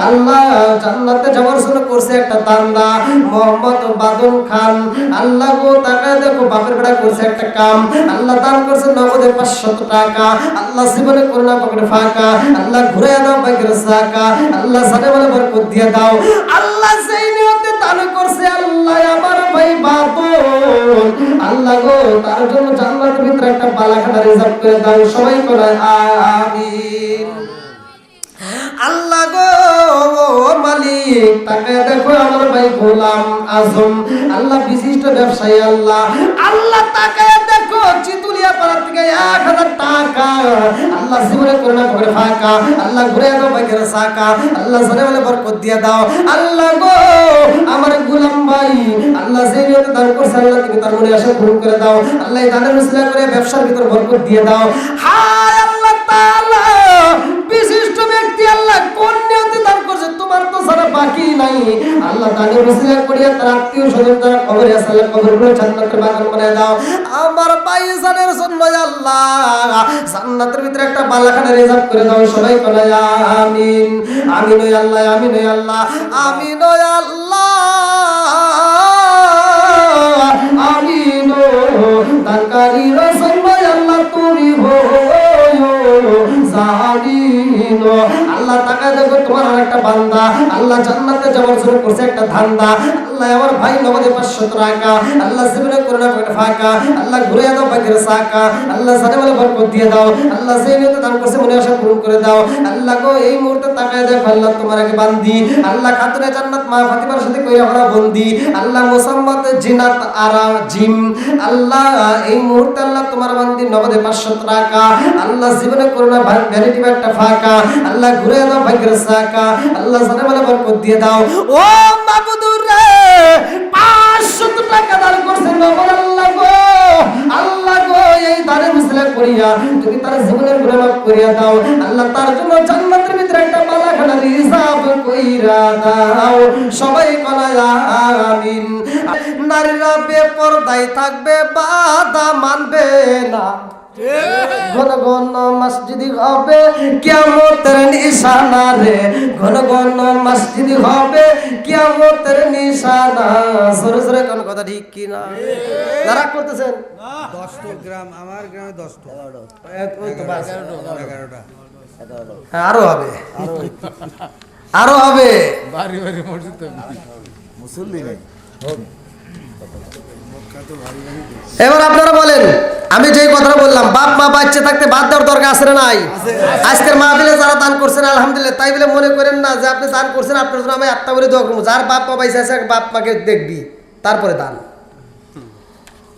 S1: আল্লাহ জান্নাতে যাওয়ার জন্য করছে একটা দান্দা, মোহাম্মদ বাদল খান। আল্লাহ গো তাকায় দেখো বাপের বেড়া করছে একটা কাম। আল্লাহ দান করছে নগদে 500 টাকা। আল্লাহ জীবনে করোনা পকেটে ফাঁকা। আল্লাহ ঘুরে দাও ভাগ্যের চাকা। আল্লাহ সাথে বলে বরকত দিয়ে দাও। আল্লাহ সেই নিয়তে দান করছে আল্লাহ আমার ভাই বাদল। আল্লাহ গো তার জন্য জান্নাতের ভিতরে একটা বালাখানা রিজার্ভ করে দাও। সবাই বলে আমিন। আল্লাহ গো মালিক তাকায় দেখো আমার ভাই গোলাম আজম। আল্লাহ বিশিষ্ট ব্যবসায়ী। আল্লাহ আল্লাহ তাকায় দেখো চিতুলিয়া পাড়া থেকে 1000 টাকা। আল্লাহ জীবনে করোনা পকেটে ফাঁকা। আল্লাহ ঘুরে দাও ভাগ্যের চাকা। আল্লাহ সাথে বলে বরকত দিয়ে দাও। আল্লাহ গো আমার গোলাম ভাই আল্লাহ যে নিয়তে দান করছে আল্লাহ তুমি তার মনে আশা পূরণ করে দাও। আল্লাহ এই দানের উসিলা করে ব্যবসার ভিতর বরকত দিয়ে দাও। হায় আল্লাহ তাআলা বিশিষ্ট ব্যক্তি আল্লাহ কোন নিয়তে দান করছে তোমার তো সারা বাকি নাই। আল্লাহ দানের উসিলা করিয়া তার আত্মীয় স্বজন যারা কবরে আছে আল্লাহ কবরগুলো জান্নাতের বাগান বানায় দাও। আমার ভাইজানের জন্য আল্লাহ জান্নাতের ভিতরে একটা বালাখানা রিজার্ভ করে দাও। সবাই বলে আমিন। আমিন ওয়া আল্লাহ, আমিন ওয়া আল্লাহ, আমিন ওয়া আল্লাহ। আমিন দানকারী রসুল ভাই আল্লাহ তুমি জানিন। আল্লাহ তাকায় দেখো তোমার আর একটা বান্দা আল্লাহ জান্নাতে যাওয়ার জন্য করছে একটা ধান্দা। আল্লাহ আমার ভাই নগদে 500 টাকা আল্লাহ জীবনে করে না ফাঁকা আল্লাহ ঘুরে দাও ভাগ্যের সাকা আল্লাহ সাথে বলে বরকত দিয়ে দাও আল্লাহ যে নিয়তে দান করছে মনে আশা পূরণ করে দাও। আল্লাহ গো এই মুহূর্তে তাকায় দেখো আল্লাহ তোমার আগে বান্দি আল্লাহ খাতুনে জান্নাত মা ফাতিমার সাথে কইরা আমরা বন্দি আল্লাহ মুসাম্মাত জিনাত আরা জিম আল্লাহ এই মুহূর্তে আল্লাহ তোমার বান্দি নগদে 500 টাকা আল্লাহ জীবনে করে না ভ্যানিটি একটা ফাঁকা আল্লাহ ঘুরে দাও ভাগ্যের সাকা আল্লাহ সাথে বলে বরকত দিয়ে দাও। ও মাবুদুর রে 500 টাকা দান করছেন বাবা আল্লাহ গো আল্লাহ গো এই দানের মিসলে করিয়া তুমি তার জীবনের গুনাহ মাফ করিয়া দাও আল্লাহ তার জন্য জান্নাতের ভিতরে একটা মালাখানা রিজার্ভ কইরা দাও সবাই কলা আমিন। নারীরা বেপরদায় থাকবে বাধা মানবে না ঘন ঘন মসজিদ হবে কিয়ামতের নিশানা রে ঘন ঘন মসজিদ হবে কিয়ামতের নিশানা। জোরে জোরে কোন কথা ঠিক কি না যারা করতেছেন
S3: 10টা গ্রাম আমার গ্রামে 10টা
S1: ওই তো বাস
S3: 11টা
S1: আরো হবে আরো হবে
S3: বাড়ি বাড়ি মসজিদ
S2: মুসল্লি নেই।
S1: এবার আপনারা বলেন আমি যেই কথাটা বললাম বাপ মা বাচ্চা থাকতে বাদ দেওয়ার দরকার আছে না নাই? আজকের মাহফিলে যারা দান করছেন আলহামদুলিল্লাহ তাই বলে মনে করেন না যে আপনি দান করছেন আপনার জন্য আমি আত্মা করে দোয়া করবো। যার বাপ মা বাইসে আছে বাপ মাকে দেখবি তারপরে দান।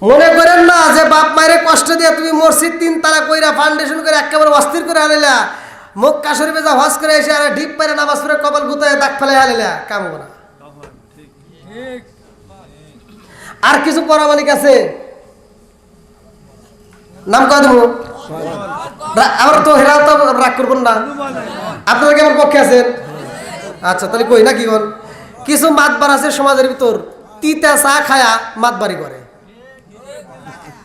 S1: মনে করেন না যে বাপ মায়ের কষ্ট দিয়ে তুমি মসজিদ 3 তালা কইরা ফাউন্ডেশন করে একেবারে অস্থির করে আনিলা মক্কা শরীফে যা হজ করে এসে আর ঢিপ পারে নামাজ পড়ে কপাল গুতায় দাগ ফেলে আনিলা কাম হবে না। আর কিছু পরামালিক আছে নাম কয় দেবো আমার তো হেরা তো রাগ করবেন না আপনারা কেমন পক্ষে আছেন? আচ্ছা তাহলে কই না কি বল কিছু মাতবার আছে সমাজের ভিতর তিতা চা খায়া মাতবারি করে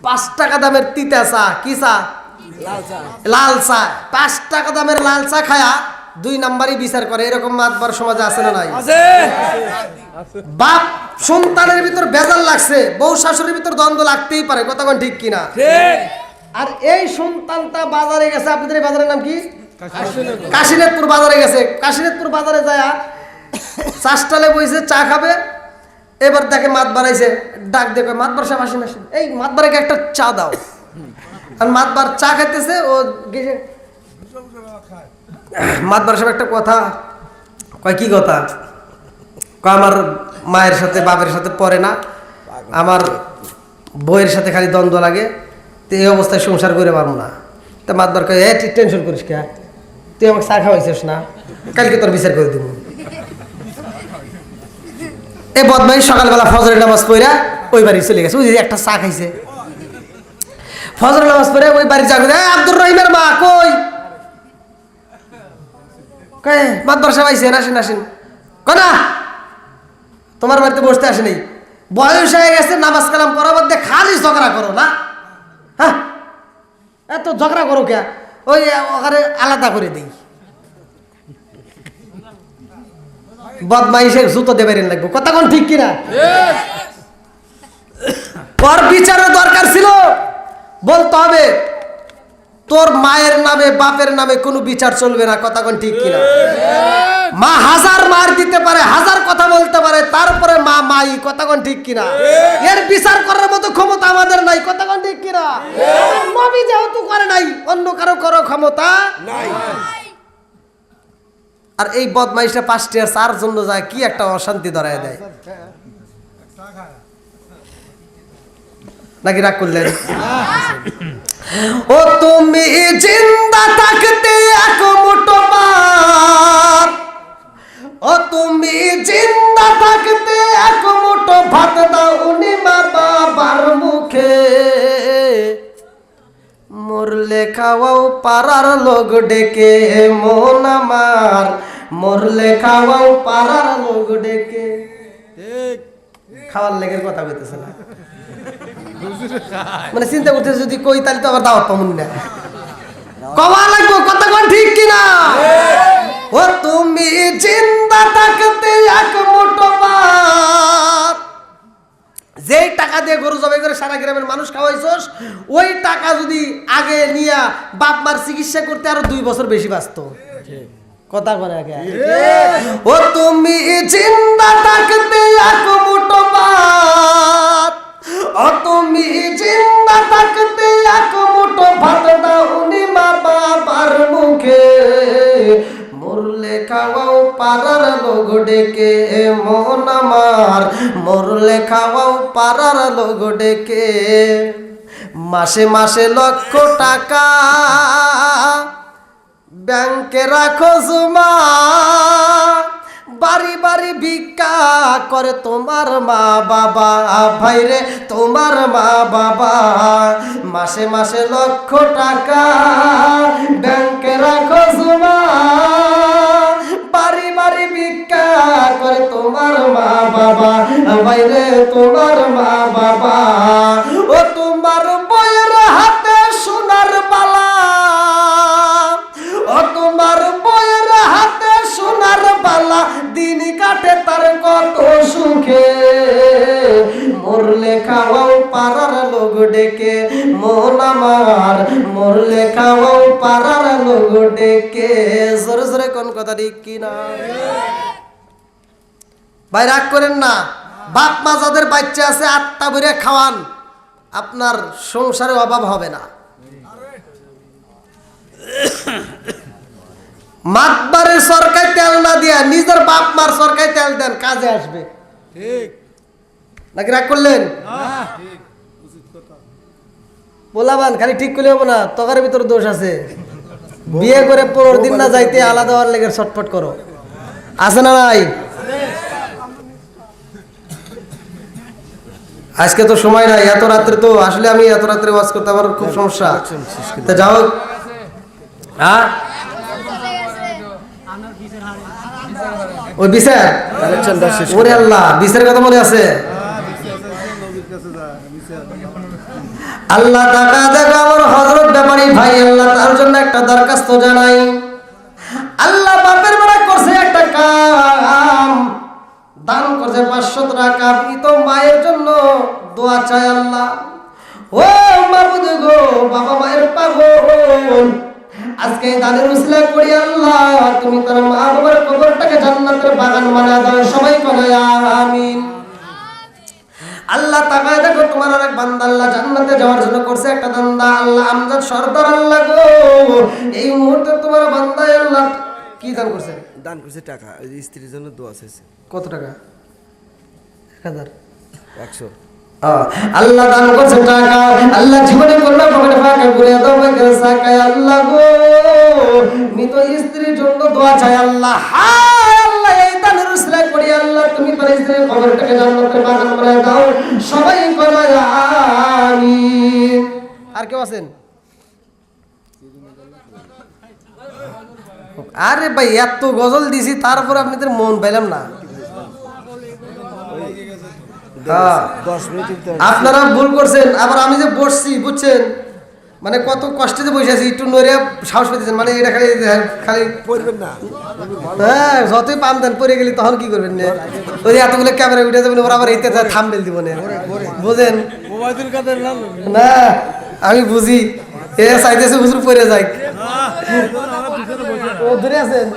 S1: 5 টাকা দামের তিতা চা কি চা লাল চা 5 টাকা দামের লাল চা খায়া 2 নাম্বারই বিচার করে এরকম মাতবার সমাজে আছে না নাই? বাপ সন্তানের ভিতর বেজাল লাগছে বউ শাশুড়ির ভিতর দ্বন্দ্ব লাগতেই পারে কথা কোন ঠিক কিনা? আর এই সন্তানটা বাজারে গেছে আপনাদের এই বাজারের নাম কি কাশীনাথপুর বাজারে গেছে কাশীনাথপুর বাজারে যায় চাষটালে বইছে চা খাবে এবার দেখে মাত বাড়াইছে ডাক দেখে মাতবার সাহেব আসেন আসেন এই মাতবারকে একটা চা দাও আর মাতবার চা খাইতেছে ও গেছে মাতবার সাহেব একটা কথা কয় কি কথা কয় আমার মায়ের সাথে বাপের সাথে পড়ে না আমার বউয়ের সাথে খালি দ্বন্দ্ব লাগে তো এই অবস্থায় সংসার করে পারবো না। তা মাতবার কয় তুই টেনশন করিস কে তুই আমাকে চা খাওয়াইছিস না কালকে তোর বিচার করে দিব। এই বদমাই সকালবেলা ফজরের নামাজ পড়া ওই বাড়ি চলে গেছে ওই একটা চা খাইছে ফজরের নামাজ পড়ে ওই বাড়ি যা আব্দুর রহিমের মা কই মাতবার সাহেব আইসেন আসেন আসেন কনা তোমার বাড়িতে বসতে আসে নাই বয়স হয়ে গেছে নামাজ কালাম পড়ার মধ্যে খালি ঝগড়া করো না হ্যাঁ এত ঝগড়া করো কে ওই ওখানে আলাদা করে দিই বদমাইশের জুতো দেবেন লাগবে কথা কোন ঠিক কিনা? ওর বিচারের দরকার ছিল বলতে হবে তোর মায়ের নামে বাপের নামে কোনো বিচার চলবে না কথা কোন ঠিক কিনা? মা হাজার মার দিতে পারে হাজার কথা বলতে পারে তারপরে মা মাই কথা কোন ঠিক কিনা? এর বিচার করার মতো ক্ষমতা আমাদের নাই কথা কোন ঠিক কিনা? নবী যেহেতু করে নাই অন্য কারো করো ক্ষমতা নাই। আর এই বদমাইশটা 5টা চার জন্য যায় কি একটা অশান্তি ধরায় দেয় নাকি রাগ করলেন? ও তুমি জিন্দা থাকতে এক মুঠো ভাত ও তুমি জিন্দা থাকতে এক মুঠো ভাত দাও উনি মা বাবার মুখে মরলে খাওয়াও পাড়ার লোক ডেকে মন আমার মরলে খাওয়াও পাড়ার লোক ডেকে খাওয়ার লেগের কথা বলতেছে না মানে চিন্তা করতেছে যদি কই তাহলে তো আবার দাওয়াত পাবো না কমা লাগবো কথা কোন ঠিক কিনা? ও তুমি জিন্দা থাকতে এক মুঠো ভাত যেই টাকা দিয়ে গরু জবাই করে সারা গ্রামের মানুষ খাওয়াইছস, ওই টাকা যদি আগে নিয়া বাপ মার চিকিৎসা করতে আরো 2 বছর বেশি বাঁচত। কথা বলে আগে ও তুমি জিন্দা থাকতে এক মুঠো ভাত, ও তুমি জিন্দা থাকতে এক মুঠো ভাত দাওনি মা বাবার মুখে, মরলে খাওয়াও পাড়ার লোক ডেকে মন আমার, মরলে খাওয়াও পাড়ার লোক ডেকে। মাসে মাসে লক্ষ টাকা ব্যাংকে রাখো জমা, বাড়ি বাড়ি ভিক্ষা করে তোমার মা বাবা, ভাইরে তোমার মা বাবা। মাসে মাসে লক্ষ টাকা ব্যাংকে রাখো জমা, বাড়ি বাড়ি ভিক্ষা করে তোমার মা বাবা, ভাইরে তোমার মা বাবা। ও তোমার বইয়ের হাতে সোনার বালা, ও তোমার বইয়ের হাতে সোনার বালা, দিন কাটে তার কত সুখে, মরলে খাওয়াও পাড়ার লোক ডেকে মন আমার, মরলে খাওয়াও পাড়ার লোক ডেকে। জোরে জোরে কোন কথা ঠিক কিনা ভাই? রাগ করেন না, বাপ মা যাদের বাচ্চা আছে আত্মা ভরে খাওয়ান, আপনার সংসারে অভাব হবে না। মাতবারের সরকারি তেল না দিয়া নিজের বাপ মার সরকারি তেল দেন, কাজে আসবে।
S3: ঠিক
S1: নাকি রাগ করলেন? বলাবান খালি ঠিক করলে হবো না, তকার ভিতরে দোষ আছে। বিয়ে করে 15 দিন না যাইতে আলাদা হওয়ার লেগে ছটফট করো, আছে না নাই? আজকে তো সময় নাই, এত রাত্রে তো আসলে আমি এত রাত্রে ওয়াজ করতে আমার খুব সমস্যা। তা যাও, হ্যাঁ ওই বিচার, ওরে আল্লাহ, বিচারের কথা মনে আছে? আল্লাহ টাকা দেখো আমার হযরত ব্যাপারী ভাই, আল্লাহ তার জন্য একটা দরখাস্ত জানাই। আল্লাহ বাপের বেলা করছে একটা কাম, দান করছে 500 টাকা, তো মায়ের জন্য দোয়া চাই আল্লাহ। ও মাবুদ গো, বাবা মায়ের পাগল, আজকে দানের উসিলা করি আল্লাহ, তুমি তার মা বাবার কবরটাকে জান্নাতের বাগান বানায় দাও, সবাই বলে আমিন। আল্লাহ তাকায় দেখো, তোমার আরেক বান্দা আল্লাহ জান্নাতে যাওয়ার জন্য করছে একটা দান্দা। আল্লাহ আমজাদ সর্দার, আল্লাহ গো এই মুহূর্তে তোমার বান্দায় আল্লাহ কি দান করছে?
S2: দান করছে টাকা, ওই যে স্ত্রীর জন্য দোয়া চাইছে।
S1: কত টাকা? 1000
S2: 100।
S1: আল্লাহ দান করছে টাকা, আল্লাহ জীবনে করলো পকেটে ফাঁকা করে দাও করে সাকায়। আল্লাহ গো মৃত স্ত্রীর জন্য দোয়া চাই আল্লাহ, হায় আল্লাহ এই দানের উসিলা করি আল্লাহ, তুমি তার স্ত্রীর কবরটাকে জান্নাতের বাগান বানায় দাও, সবাই বলে আমিন। আর কেউ আছেন? আরে ভাই এত গজল দিছি তারপর আপনাদের মন পাইলাম না। আপনারা ভুল করছেন, আবার আমি যে বসছি বুঝছেন, মানে কত কষ্টে যে বসে আছি, একটু নড়ে সাহস পেতেছেন, মানে এটা খালি খালি
S2: পড়বেন না।
S1: হ্যাঁ যতই পাম দেন পরে গেলি তখন কি করবেন? ওই এতগুলো ক্যামেরা উঠে যাবেন, ওরা আবার এইতে থাম্বনেল দিব না, বুঝেন না? আমি বুঝি এ চাইতেছে হুজুর পরে যাই, ও ধরে আছেন।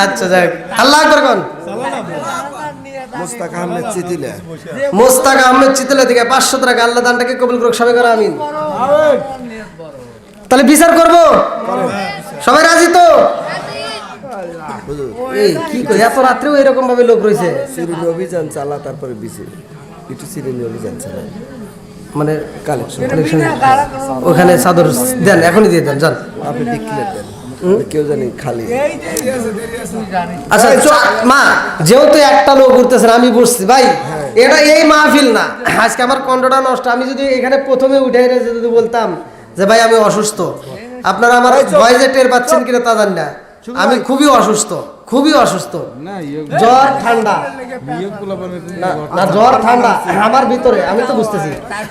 S1: আচ্ছা যাক, আল্লাহ আকবার কোন।
S2: মোস্তাক আহমেদ চিতিলা,
S1: মোস্তাক আহমেদ চিতলা থেকে 500 টাকা, আল্লাহ দানটাকে কবুল করুক, সবাই করে আমিন। তাহলে বিচার করব, সবাই রাজি তো? এই কি কই এত রাত্রেও এরকম ভাবে লোক রয়েছে?
S2: চিরুনি অভিযান চালা, তারপরে বিচে একটু চিরুনি অভিযান চালা,
S1: মানে
S2: কালেকশন
S1: ওখানে চাদর দেন, এখনই দিয়ে দেন, যান।
S2: আপনি ডিক্লেয়ার দেন, কেউ জানি খালি।
S1: আচ্ছা মা, যেহেতু একটা লোক উঠতেছেন আমি বুঝছি ভাই, এটা এই মাহফিল না, আজকে আমার কণ্ঠটা নষ্ট। আমি যদি এখানে প্রথমে উঠে যদি বলতাম যে ভাই আমি অসুস্থ, আপনারা আমার ভয়েসে টের পাচ্ছেন কিনা তা জানি না, আমি খুবই অসুস্থ, খুবই অসুস্থ, জ্বর ঠান্ডা না, জ্বর ঠান্ডা আমার ভিতরে, আমি তো বুঝতেছি।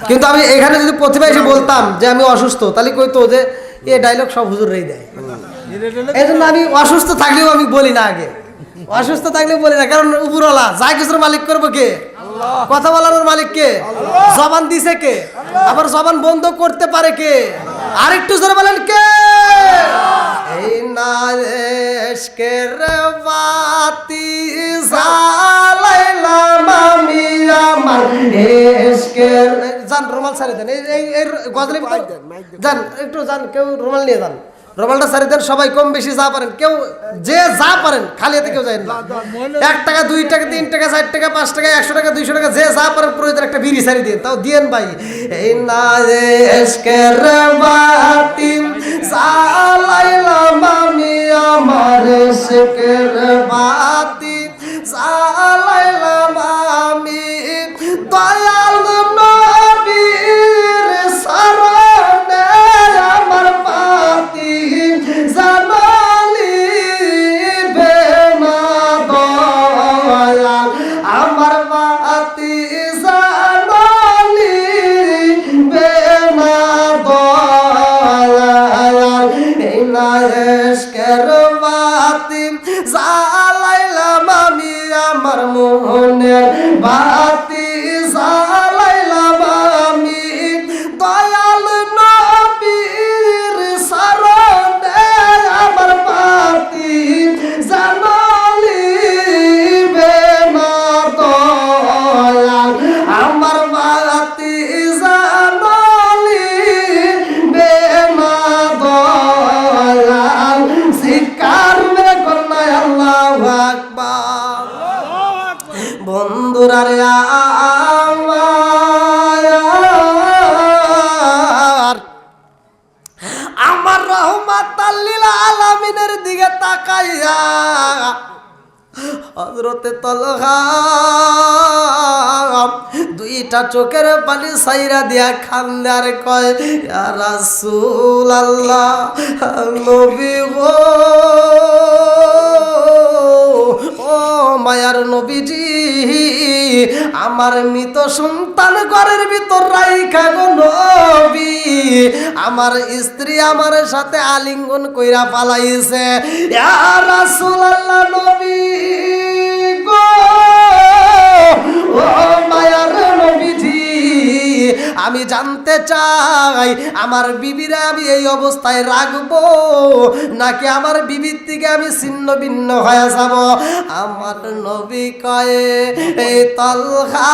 S1: কিন্তু আমি এখানে যদি প্রতিভা এসে বলতাম যে আমি অসুস্থ, তাহলে কইতো যে এ ডায়লগ সব হুজুররাই দেয়। এই জন্য আমি অসুস্থ থাকলেও আমি বলি না, আগে অসুস্থ থাকলেও বলি না, কারণ উপরওয়ালা যা কিছুর মালিক করবো কে? কথা বলানোর মালিক কে? জবান দিছে কে? আবার জবান বন্ধ করতে পারে কে? আরেকটু জোরে বলেন কে? এই না এশকের বাতি জ্বালাইলাম আমি আমার এশকের। যান রুমাল ছাড়ে দেন, এই গজলের ভিতর যান, একটু যান, কেউ রুমাল নিয়ে যান, রুমালটা ছাড়ে দেন। সবাই কম বেশি যা পারেন, কেউ যে যা পারেন, খালি হাতে কেউ যায় না। 1 টাকা 2 টাকা 3 টাকা 4 টাকা 5 টাকা 100 টাকা 200 টাকা যে যা পারেন প্রয়োজন একটা বিড়ি ছাড়ি দিন, তাও দিয়েন ভাই। এই না এশকের বাতি জ্বালাইলাম আমি আমার এশকের বাতি জ্বালাইলাম আমি দয়াল নবীর শরণে আমার বাতি জ্বালাইবে না দয়াল, আমার বাতি জ্বালাইবে না দয়াল। এই না এশকের বাতি জ্বালাইলাম আমি আমার মনের বাতি জ্বালাইলাম আমি দয়াল নবীর শরণে আমার বাতি জ্বালাইবে না দয়াল, আমার বাতি জ্বালাইবে না দয়াল। শিকার মে করনা আল্লাহু আকবার। বন্ধুরা রে আমার রহমাতাল লিল আলামিনের দিকে তাকাইয়া হযরতে তলহা 2টা চোখের পানি সাইরা দিয়া খান্দার কয়, ইয়া রাসূলুল্লাহ, নবী গো, ও মায়ার নবীজি, আমার মৃত সন্তান ঘরের ভিতর রাইখা গো নবী, আমার স্ত্রী আমার সাথে আলিঙ্গন কইরা পালাইছে। ইয়া রাসূলুল্লাহ, নবী গো, ও মায়ার নবীজি, আমি জানতে চাই আমার বিবিরা আমি এই অবস্থায় রাখবো নাকি আমার বিবির থেকে আমি ছিন্ন ভিন্ন হয়ে যাব। আমার নবী কয়, এই তলহা,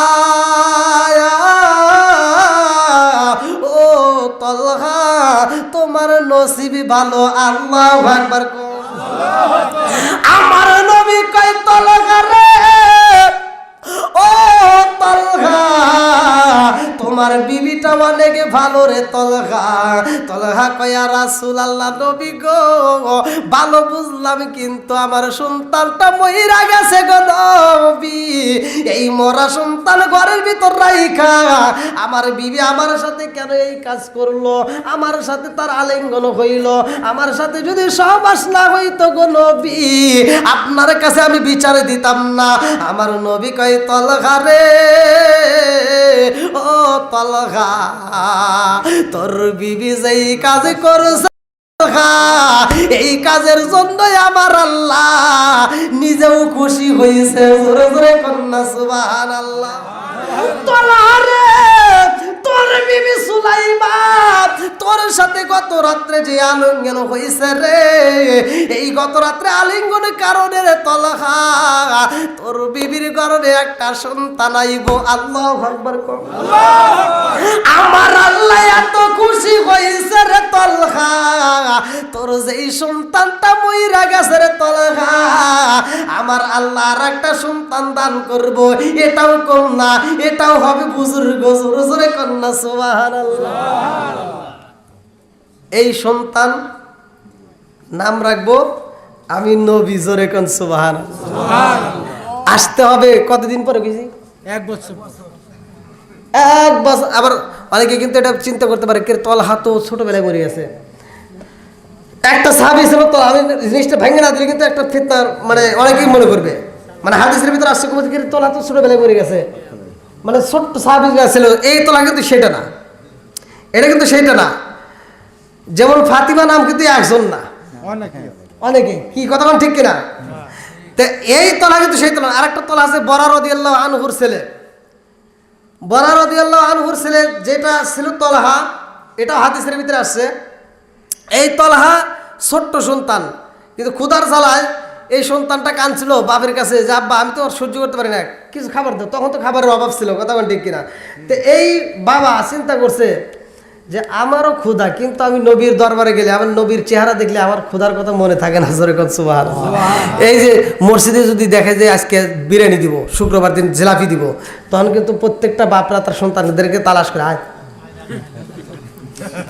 S1: ও তলহা, তোমার নসিব ভালো, আল্লাহু আকবার। আমার নবী কয়, তলহা রে, ও তলহা, তোমার বিবিটা অনেক ভালো রে তলহা। তলহা কয়, ইয়া রাসূলুল্লাহ, নবী গো, ভালো বুঝলাম, কিন্তু আমার সন্তানটা মইরা গেছে গো নবী। এই মরা সন্তান ঘরের ভিতর রাইখা আমার বিবি আমার সাথে কেন এই কাজ করলো? আমার সাথে তার আলিঙ্গন হইল, আমার সাথে যদি সহবাস না হইতো গো নবী, আপনার কাছে আমি বিচার দিতাম না। আমার নবী কয়, তলহা রে, ও তলহা, তোর বিবি যেই কাজ করছে, এই কাজের জন্য আমার আল্লাহ নিজেও খুশি হয়েছে। জোরে জোরে কন্যা সুবহানাল্লাহ। তলহা রে, তোর বিবি সুলাইমা তোর সাথে গত রাত্রে যে আলিঙ্গন হয়েছে রে, এই গত রাত্রে আলিঙ্গনের কারণে রে তলহা, তোর বিবির গর্ভে একটা সন্তান আইব। আল্লাহু আকবার। আমার আল্লাহ এত খুশি হয়েছে রে তলহা, তোর যেই সন্তানটা মইরা গেছে রে তলহা, আমার আল্লাহ আর একটা সন্তান দান করব। এটাও কন্যা, এটাও হবে বুজুর্গ। জোরে জোরে কন্যা সুবহানাল্লাহ। এই সন্তান নাম রাখবো আমি নবী। জোরে কোন সুবহানাল্লাহ। আসতে হবে কতদিন পরে বুঝি?
S3: 1 বছর।
S1: 1 বছর। আবার অনেকে কিন্তু এটা চিন্তা করতে পারে, কে তলহা তো ছোটবেলায় মরে গেছে। একটা সাহাবী ছিল তো, আমি জিনিসটা ভেঙে না দিলে কিন্তু একটা ফিতনার মানে অনেকেই মনে করবে, মানে হাদিসের ভিতরে আসছে কি তলহা তো ছোটবেলায় মরে গেছে, মানে ছোট্ট সাহাবী ছিল। এই তলহা কিন্তু সেটা না, এটা কিন্তু সেইটা না। যেমন ফাতিমা নাম কিন্তু একজন না, অনেকে। কি কথা বল ঠিক কিনা? তো এই তলহা কিন্তু সেই তলহা। আরেকটা তলহা আছে বরা রাদিয়াল্লাহু আনহুর ছেলে, বরা রাদিয়াল্লাহু আনহুর ছেলে যেটা ছিল তলহা, এটাও হাদিসের ভিতরে আসছে। এই তলহা ছোট্ট সন্তান, কিন্তু ক্ষুধার জ্বালায় এই সন্তানটা কাঁদছিল বাপের কাছে যে আব্বা আমি তো আর সহ্য করতে পারি না, কিছু খাবার দাও। তখন তো খাবারের অভাব ছিল, কথা বলেন ঠিক কিনা? তো এই বাবা চিন্তা করছে যে আমারও ক্ষুধা, কিন্তু আমি নবীর দরবারে গেলে আমার নবীর চেহারা দেখলে আমার ক্ষুধার কথা মনে থাকে না। জোরে কোন সুবহানাল্লাহ। এই যে মসজিদে যদি দেখে যে আজকে বিরিয়ানি দিব, শুক্রবার দিন জিলাপি দিব, তখন কিন্তু প্রত্যেকটা বাপরা তার সন্তানদেরকে তালাশ করে আয়,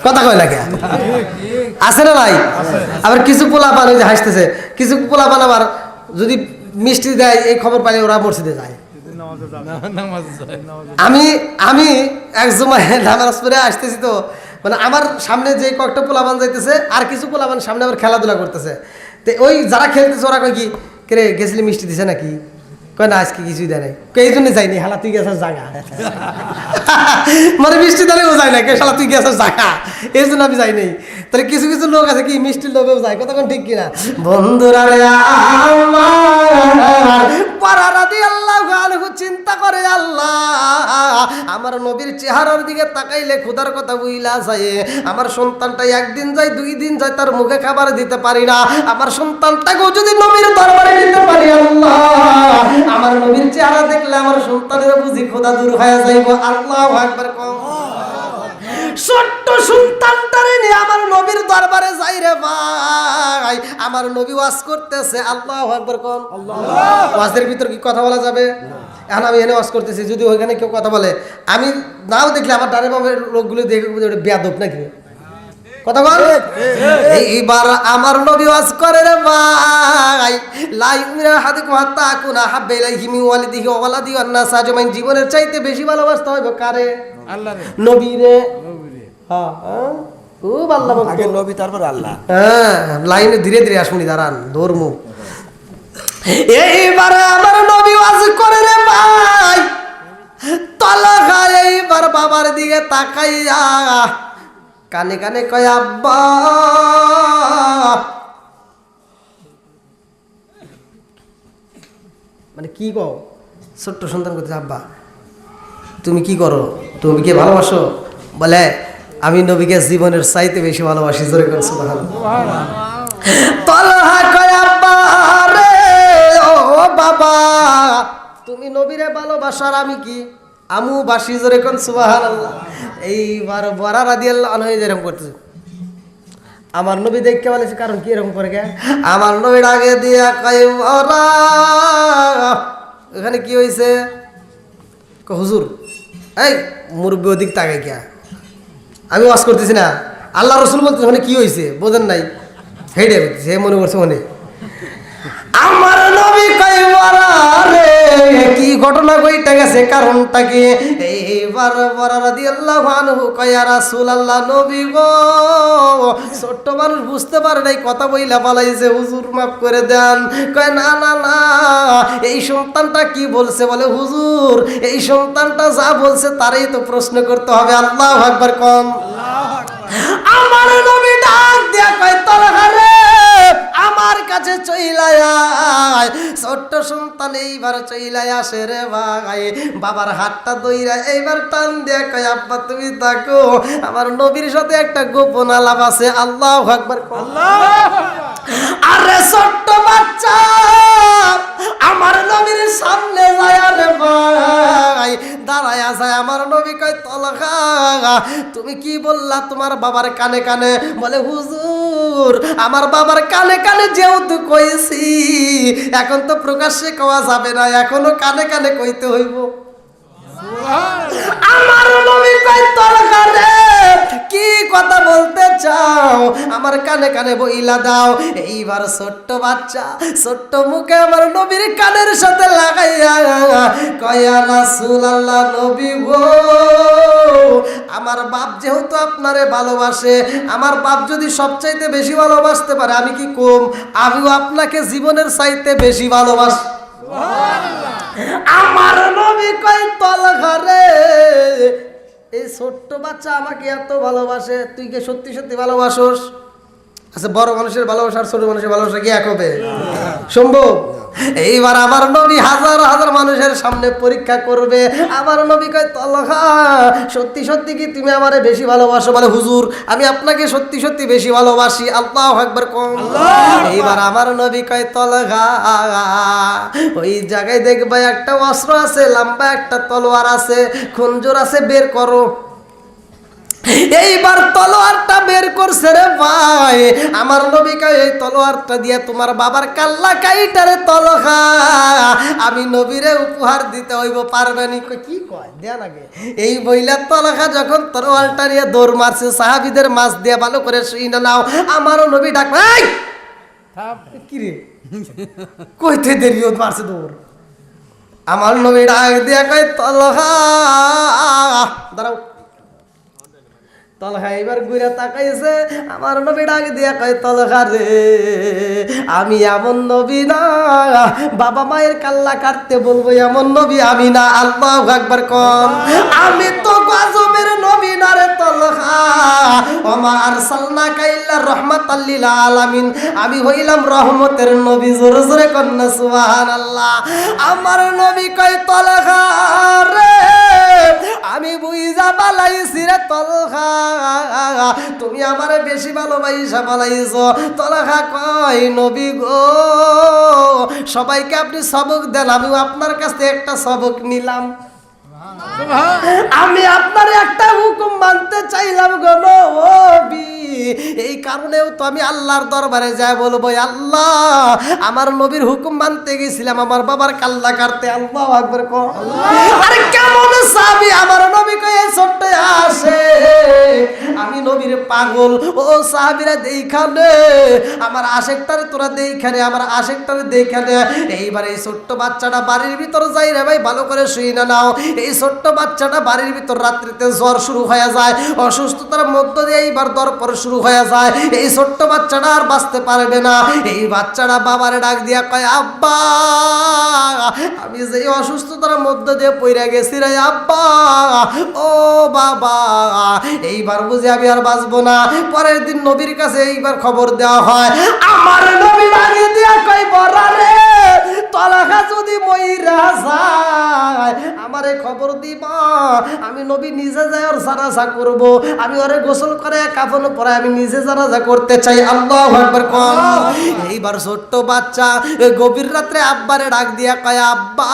S1: কথা কয় লাগে আছে না ভাই? আবার কিছু পোলাপান ওই যে হাসতেছে, কিছু পোলাপান আবার যদি মিষ্টি দেয় এই খবর পাইলে ওরা মসজিদে যায়। আমি আমি এক জমায় নামাজ পড়ে আসতেছি, তো মানে আমার সামনে যে কয়েকটা পোলাপান যাইতেছে আর কিছু পোলাপান সামনে আবার খেলাধুলা করতেছে। তো ওই যারা খেলতেছে ওরা কয় কি কে গেছিলি মিষ্টি দিছে নাকি? কয় না আজকে কিছুই দেয় নাই। এই জন্য যাইনি, হালা তুই গেছিস জাগা মানে মিষ্টি দিলেও যায় না, কে শালা তুই গেছিস জাগা, এই জন্য আমি যাই নাই। তাহলে কিছু কিছু লোক আছে কি মিষ্টির লোভেও যায়, কথা কোন ঠিক কিনা? বন্ধুরা রে বরা রাদিয়াল্লাহু আনহু চিন্তা করে আল্লাহ আমার নবীর চেহারার দিকে তাকাইলে ক্ষুধার কথা বুইলা যায়, আমার সন্তানটা একদিন যায় দুই দিন যায় তার মুখে খাবার দিতে পারি না, আমার সন্তানটাকেও যদি নবীর দরবারে দিতে পারি আল্লাহ আমার নবীর চেহারা দেখলে আমার সন্তানের বুঝি ক্ষুধা দূর হয়ে যাইব। আল্লাহু আকবার। ছোট্ট সন্তানটারে নিয়ে আমার নবীর দরবারে যাই রে ভাই, আমার নবী ওয়াজ করতেছে। আল্লাহু আকবার কোন। ওয়াজের ভিতর কি কথা বলা যাবে? এখন আমি এনে ওয়াজ করতেছি, যদি ওইখানে কেউ কথা বলে আমি নাও দেখলে আমার ডানে বামের লোকগুলো দেখে বেয়াদব নাকি, কথা বল। এইবার আমার নবী ওয়াজ করে রে ভাই, লা ইউমিনু আহাদুকুম হাত্তা আকুনা হাব্বা ইলাইহি মিন ওয়ালিদিহি ওয়া ওয়ালাদিহি ওয়ান নাস আজমাইন। জীবনের চাইতে বেশি ভালোবাসতে হবে কারে?
S3: আল্লাহরে,
S1: নবীরে। হ্যাঁ খুব আল্লাহ
S2: আগে নবী তারপর আল্লাহ।
S1: হ্যাঁ লাইনে ধীরে ধীরে আসুনি, দাঁড়ান ধর্ম। এইবারে আমার নবী ওয়াজ করে রে ভাই, তলহা এইবার বাবার দিকে তাকাইয়া কানে কানে কয় আব্বা। মানে কি কও? ছোট্ট সন্তান করতে আব্বা তুমি কি করো, তুমি কি ভালোবাসো? বলে আমি নবীকে জীবনের চাইতে বেশি ভালোবাসি। জোরে করে সুবহানাল্লাহ। তলহা কয় আব্বা রে ও বাবা তুমি নবীরে ভালোবাসার আমি কি আমু বাসি। জোরে করে সুবহানাল্লাহ। এইবার বরা রাদিয়াল্লাহু আনহু এরকম করতেছে, আমার নবী দেখতে বলেছে কারণ কি এরকম করে গে? আমার নবীর আগে দিয়া কয় বরা এখানে কি হয়েছে? হুজুর এই মুরব্বী ওদিক তাকে কে, আমি ওয়াজ করতেছি না, আল্লাহ রসুল বলতেছে মানে কি হয়েছে বোঝেন নাই, হেডে হে মনে করছে মনে। আমার নবী কয় বরা রে কি ঘটনা কইটা গেছে কারণটা কি? এইবার বরা রাদিয়াল্লাহু আনহু কয় ইয়া রাসূলুল্লাহ নবী গো ছোট্ট মানুষ বুঝতে পারে নাই কথা বইলা পালাইছে, হুজুর মাফ করে দেন। কয় না না না এই সন্তানটা কি বলছে? বলে হুজুর এই সন্তানটা যা বলছে তারই তো প্রশ্ন করতে হবে। আল্লাহু আকবার কোন। আমার নবী ডাক দিয়া কয় তলহা রে আমার কাছে চইলায় আয়। ছোট্ট সন্তান এইবার চইলায় আসে রে ভাই, বাবার হাতটা দইরা এইবার টান দিয়া কয় আব্বা তুমি থাকো, আমার নবীর সাথে একটা গোপন আলাপ আছে। আল্লাহু আকবার। আরে ছোট্ট বাচ্চা আমার নবীর সামনে যায় রে ভাই, দাঁড়ায়া যায়। আমার নবী কয় তলহা তুমি কি বললা তোমার বাবার কানে কানে? বলে হুজুর আমার বাবার কানে কানে যেহেতু কইছি এখন তো প্রকাশ্যে কওয়া যাবে না, এখনো কানে কানে কইতে হইব। আমার নবী কয় তলহা রে কি কথা বলতে চাও আমার কানে কানে বইলা দাও। এইবার ছোট্ট বাচ্চা ছোট্ট মুখে আমার নবীর কানের সাথে লাগাইয়া কয় ইয়া রাসূলুল্লাহ নবী গো আমার বাপ যেহেতু আপনারে ভালোবাসে, আমার বাপ যদি সবচাইতে বেশি ভালোবাসতে পারে আমি কি কম? আমিও আপনাকে জীবনের চাইতে বেশি ভালোবাসি। আমার নবী কয় তলহা রে এই ছোট্ট বাচ্চা আমাকে এত ভালোবাসে, তুই কি সত্যি সত্যি ভালোবাসোস? আচ্ছা বড় মানুষের ভালোবাসা আর ছোট মানুষের ভালোবাসা কি এক হবে? সম্ভব? এইবার আমার নবী হাজার হাজার মানুষের সামনে পরীক্ষা করবে। আমার নবী কয় তলহা সত্যি সত্যি কি তুমি আমারে বেশি ভালোবাসো? বলে হুজুর আমি আপনাকে সত্যি সত্যি বেশি ভালোবাসি। আল্লাহু আকবার কোন। এইবার আমার নবী কয় তলহা ওই জায়গায় দেখবা একটা অস্ত্র আছে, লম্বা একটা তলোয়ার আছে, খঞ্জর আছে, বের করো। এইবার তলোয়ারটা বের করছে রে ভাই। আমার নবী কয় এই তলোয়ারটা দিয়ে তোমার বাবার কাল্লা কাইটারে তলহা আমি নবীরে উপহার দিতে হইব, পারবেনি? কি কয় দেন আগে। এই বইলা তলহা যখন তলোয়ারটা নিয়ে দৌড় মারছে, সাহাবীদের মাছ দিয়ে ভালো করে শুইনা নাও। আমারও নবী ডাক ভাই কি রে কইতে দেরি হত মারছে দৌড়। আমার নবী ডাক দিয়া কয় তলহা দাঁড়াও। তলহা এবার ঘুরে তাকাইছে। আমার নবী ডাক দিয়া কয় তলহা রে আমি এমন নবী না বাবা মায়ের কাল্লা কাটতে বলবো এমন নবী আমি না। আল্লাহু আকবার কোন। আমি তো গজবের নবী না রে তলহা। ওমা আরসালনাকা ইল্লা রাহমাতাল লিল আলামিন। আমি হইলাম রহমতের নবী। জোরে জোরে কন্না সুবহানাল্লাহ। আমার নবী কয় তলহা রে আমি বুইজা বালাইছি রে তলহা তুমি আমারে বেশি ভালোবাসা বালাইছো। তলহা কয় নবী গো সবাইকে আপনি সবক দেন, আমিও আপনার কাছ থেকে একটা সবক নিলাম। আমি আপনার একটা হুকুম মানতে চাইলাম গো নবী। এই কারণেও তো আমি আল্লাহর দরবারে যাই বলবো আল্লাহ আমার নবীর হুকুম মানতে গেছিলাম আমার বাবার কাল্লা কাটতে। আল্লাহু আকবার কো। আরে কেমন সাহাবী আমার নবী কয়ে ছোট্ট আসে আমি নবীর পাগল। ও সাহাবীরা দেইখানে আমার আশেকটারে তোরা দেইখানে আমার আশেকটারে দেইখানে। এইবার এই ছোট্ট বাচ্চাটা বাড়ির ভিতর যাই রে ভাই ভালো করে শুই না নাও। এই ছোট্ট বাচ্চাটা বাড়ির ভিতর রাত্রিতে জ্বর শুরু হয়ে যায়, অসুস্থতার মধ্য দিয়ে এইবার দরপর শুরু হয়ে যায়। এই ছোট্ট বাচ্চাটা আর বাঁচতে পারবে না। এই বাচ্চাটা বাবারে ডাক দিয়া কয় আব্বা আমি যে অসুস্থতার মধ্য দিয়ে পইরা গেছি রে আব্বা ও বাবা এইবার বুঝি আমি আর বাঁচবো না। পরের দিন নবীর কাছে এইবার খবর দেওয়া হয়। আমার নবী ডাকে দিয়া কয় বড়া রে তলহা যদি মইরা যায় আমারে খবর দিবা। আমি নবী নিজে যাই ওর জানাজা করব। আমি ওরে গোসল করে কাফন পরে আমি নিজে জানাজা করতে চাই। আল্লাহু আকবার কোন। এইবার ছোট্ট বাচ্চা গভীর রাত্রে আব্বারে ডাক দিয়া কয় আব্বা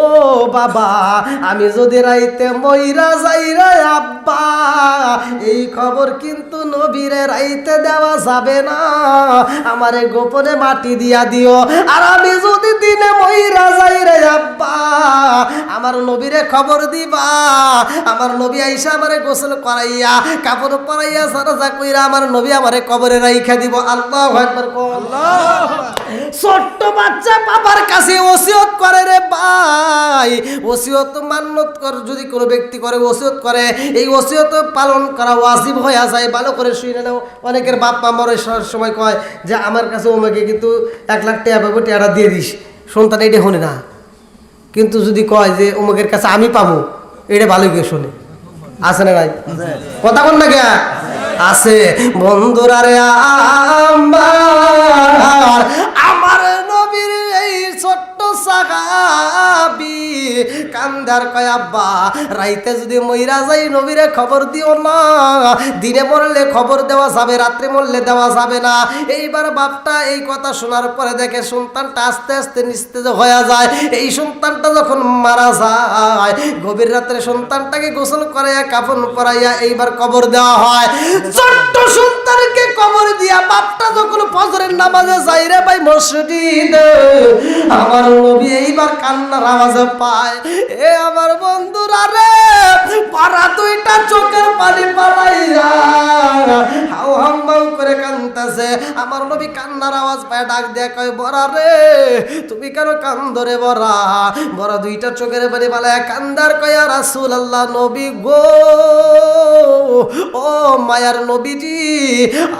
S1: ও বাবা আমি যদি রাইতে মইরা যাই রে আব্বা এই খবর কিন্তু নবীরে রাইতে দেওয়া যাবে না। আমারে গোপনে মাটি দিয়া দিও। আর আমি যদি দিনে মইরা যাই রে আব্বা আমার নবীরে খবর দিবা। আমার নবী আইসা আমারে গোসল করাইয়া কাপড় পরাইয়া জানাজা কইরা আমার নবী আমারে কবরে রাইখা দিব। আল্লাহু আকবার আল্লাহ। ছোট্ট বাচ্চা বাবার কাছে ওসিয়ত করে রে ভাই। ওসিয়ত মান্যত কর যদি কোনো ব্যক্তি করে ওসিয়ত করে এই ওসিয়ত পালন করা ওয়াজিব হয়ে যায়। ভালো করে শুনে নাও। অনেকের বাপ মা মরার সময় কয় যে আমার কাছে ওমাকে কিন্তু 1 লাখ টাকা পাবো, টাকাটা দিয়ে দিস। সন্তান এটা শোনে না, কিন্তু যদি কয় যে অমুকের কাছে আমি পাবো এটা ভালো গিয়ে শোনে। আছে না ভাই? কথা বল না কে আছে? বন্ধুরা রে আমার নবীর এই ছোট্ট সাহাবী কান্দার কয় আব্বা রাইতে যদি মইরা যাই নবীরে খবর দিও না। দিনে মরলে খবর দেওয়া যাবে, রাত্রে মরলে দেওয়া যাবে না। এইবার বাপটা এই কথা শোনার পরে দেখে সন্তানটা আস্তে আস্তে নিস্তেজ হয়ে যায়। এই সন্তানটা যখন মারা যায় গভীর রাত্রে সন্তানটাকে গোসল করাইয়া কাফন পরাইয়া এইবার কবর দেওয়া হয়। ছোট্ট সন্তানকে কবর দিয়া বাপটা যখন ফজরের নামাজে যাই রে ভাই মসজিদে আমার নবী এইবার কান্নার আওয়াজ পায়। এ আমার বন্ধুরা রে পারা দুইটা চোখের পানি পালাইয়া হাউ হাম্বাউ করে কান্দাছে। আমার নবী কান্নার আওয়াজ পায় ডাক দেয়া কয় বড়া রে তুমি কেন কান্দো রে বড়া? বড়া দুইটা চোখের পানি পালাইয়া কান্দার কয় রাসূলুল্লাহ নবী গো ও মায়ার নবীজি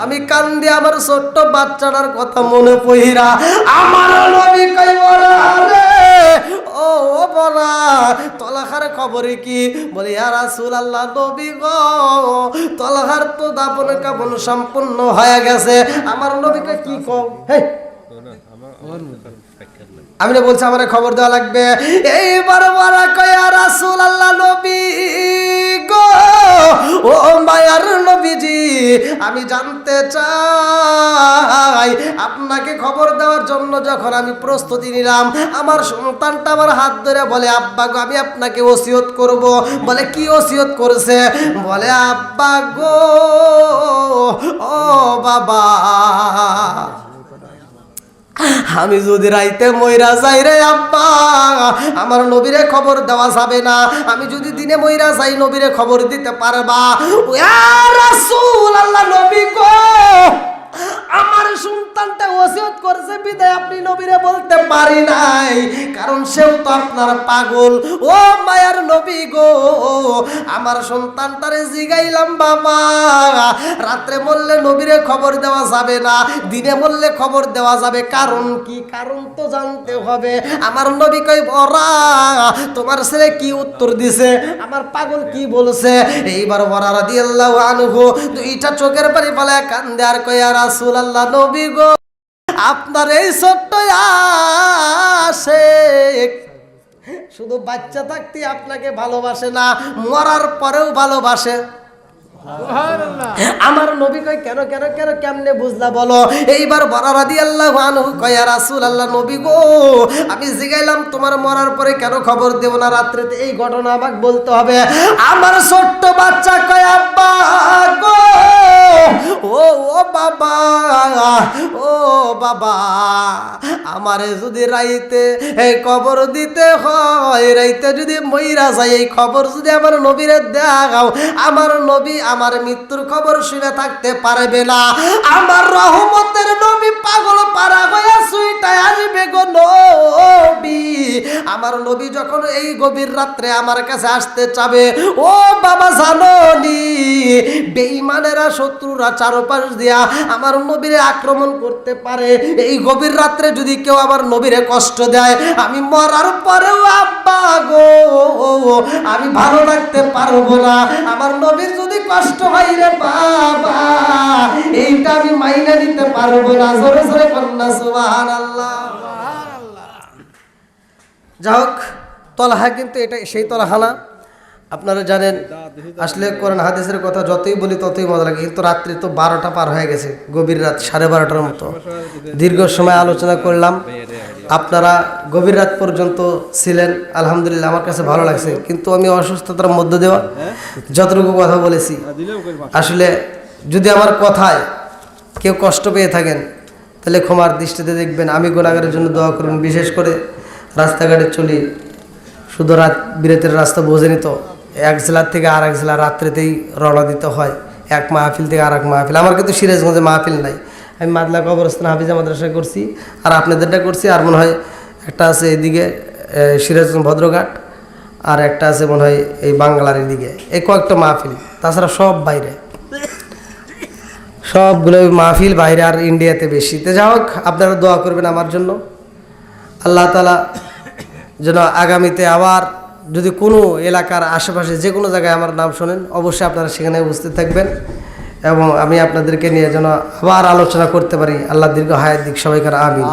S1: আমি কান্দি আমার ছোট্ট বাচ্চাটার কথা মনে পইরা। আমার নবী কয় বড়া রে ও ও বলা তলহার খবরে কি? বলে ইয়া রাসূলুল্লাহ নবী গো, তলহার তো দাফন কাফন সম্পূর্ণ হয়ে গেছে। আমার নবীকে কি কও? হেই আমি না বলছি আমার খবর দেওয়া লাগবে। এইবার বলা কয় ইয়া রাসূলুল্লাহ নবী গো, ও মায়ার নবীজি, আমি জানতে চাই আপনাকে খবর দেওয়ার জন্য যখন আমি প্রস্তুতি নিলাম, আমার সন্তানটা আমার হাত ধরে বলে আব্বা গো আমি আপনাকে ওসিয়ত করব। বলে কি ওসিয়ত করছে? বলে আব্বা গো, ও বাবা, আমি যদি রাইতে মইরা যাই রে আব্বা, আমার নবীরে খবর দেওয়া যাবে না। আমি যদি দিনে মইরা যাই নবীরে খবর দিতে পারবা? ইয়া রাসূলুল্লাহ নবী গো, আমার সন্তানটা ওসিয়ত করছে বিদায় আপনি নবীরে বলতে পারি নাই, কারণ সেও তো আপনার পাগল। ও মায়ার নবী গো, আমার সন্তানটারে জিগাইলাম বাবা, রাত্রে বললে নবীরে খবর দেওয়া যাবে না, দিনে বললে খবর দেওয়া যাবে, কারণ কি? কারণ তো জানতে হবে। আমার নবী কই বরা, তোমার ছেলে কি উত্তর দিছে, আমার পাগল কি বলছে? এইবার বরা রাদিয়াল্লাহু আনহু দুইটা চোখের পানি ফেলে কান্দে আর কই ইয়া রাসূলুল্লাহ নবী গো, আপনার এই ছোট্ট আশিক শুধু বাচ্চা থাকতে আপনাকে ভালোবাসে না, মরার পরেও ভালোবাসে। আমার নবী কই কেন কেন কেন কেমনে বুঝলা বলো? এইবার বরা রাদিয়াল্লাহু আনহু কয় ইয়া রাসূলুল্লাহ নবী গো, আমি জিগাইলাম তোমার মরার পরে কেন খবর দেব না রাত্রিতে, এই ঘটনা আমাকে বলতে হবে। আমার ছোট্ট বাচ্চা কয় আব্বা গো, ও বাবা, ও বাবা, আমারে যদি রাইতে এই খবর দিতে হয়, রাইতে যদি মইরা যায় এই খবর যদি আমার নবীরে দাও, আমার নবী আমার মৃত্যুর খবর শুনে থাকতে পারবে না। আমার রহমতের নবী পাগল পারা হয়ে সুইটায় আসবে গো নবী। আমার নবী যখন এই গভীর রাত্রে আমার কাছে আসতে চাবে, ও বাবা জানোনি বেঈমানেরা শত্রুরা চারপাশ দিয়া আমার নবীরে আক্রমণ করতে পারে। এই গভীর রাত্রে যদি কেউ আমার নবীরে কষ্ট দেয়, আমি মরার পরেও আব্বা গো আমি ভালো থাকতে পারবো না। আমার নবীর যদি কষ্ট হয় রে বাবা, এইটা আমি মাইনা নিতে পারবো না। জোরে জোরে কন্যা সুবহানাল্লাহ। যাই হোক, তলহা কিন্তু এটা সেই তলহা না। আপনারা জানেন আসলে কোরআন হাদিসের কথা যতই বলি ততই মজা লাগে, কিন্তু রাত্রি তো 12টা পার হয়ে গেছে, গভীর রাত 12:30টার মতো। দীর্ঘ সময় আলোচনা করলাম, আপনারা গভীর রাত পর্যন্ত ছিলেন, আলহামদুলিল্লাহ আমার কাছে ভালো লাগছে। কিন্তু আমি অসুস্থতার মধ্য দেওয়া যতটুকু কথা বলেছি, আসলে যদি আমার কথায় কেউ কষ্ট পেয়ে থাকেন তাহলে ক্ষমার দৃষ্টিতে দেখবেন। আমি গুনাহগারের জন্য দোয়া করুন। বিশেষ করে রাস্তাঘাটে চলি, শুধু রাত বিরাতের রাস্তা বোঝেনি তো, এক জেলার থেকে আর এক জেলা রাত্রেতেই রওনা দিতে হয়, এক মাহফিল থেকে আর এক মাহফিল। আমার কিন্তু সিরাজগঞ্জে মাহফিল নাই, আমি মাদলা কবরস্থান হাফিজা মাদ্রাসায় করছি, আর আপনাদেরটা করছি, আর মনে হয় একটা আছে এদিকে সিরাজগঞ্জ ভদ্রঘাট, আর একটা আছে মনে হয় এই বাংলার এদিকে, এই কয়েকটা মাহফিল, তাছাড়া সব বাইরে, সবগুলো মাহফিল বাইরে, আর ইন্ডিয়াতে বেশি। তো যাই হোক, আপনারা দোয়া করবেন আমার জন্য, আল্লাহ তাআলা যেন আগামীতে আবার যদি কোনো এলাকার আশেপাশে যে কোনো জায়গায় আমার নাম শোনেন, অবশ্যই আপনারা সেখানে উপস্থিত থাকবেন, এবং আমি আপনাদেরকে নিয়ে যেন আবার আলোচনা করতে পারি। আল্লাহ দীর্ঘ হায়াত দিক সবাইকার, আমিন।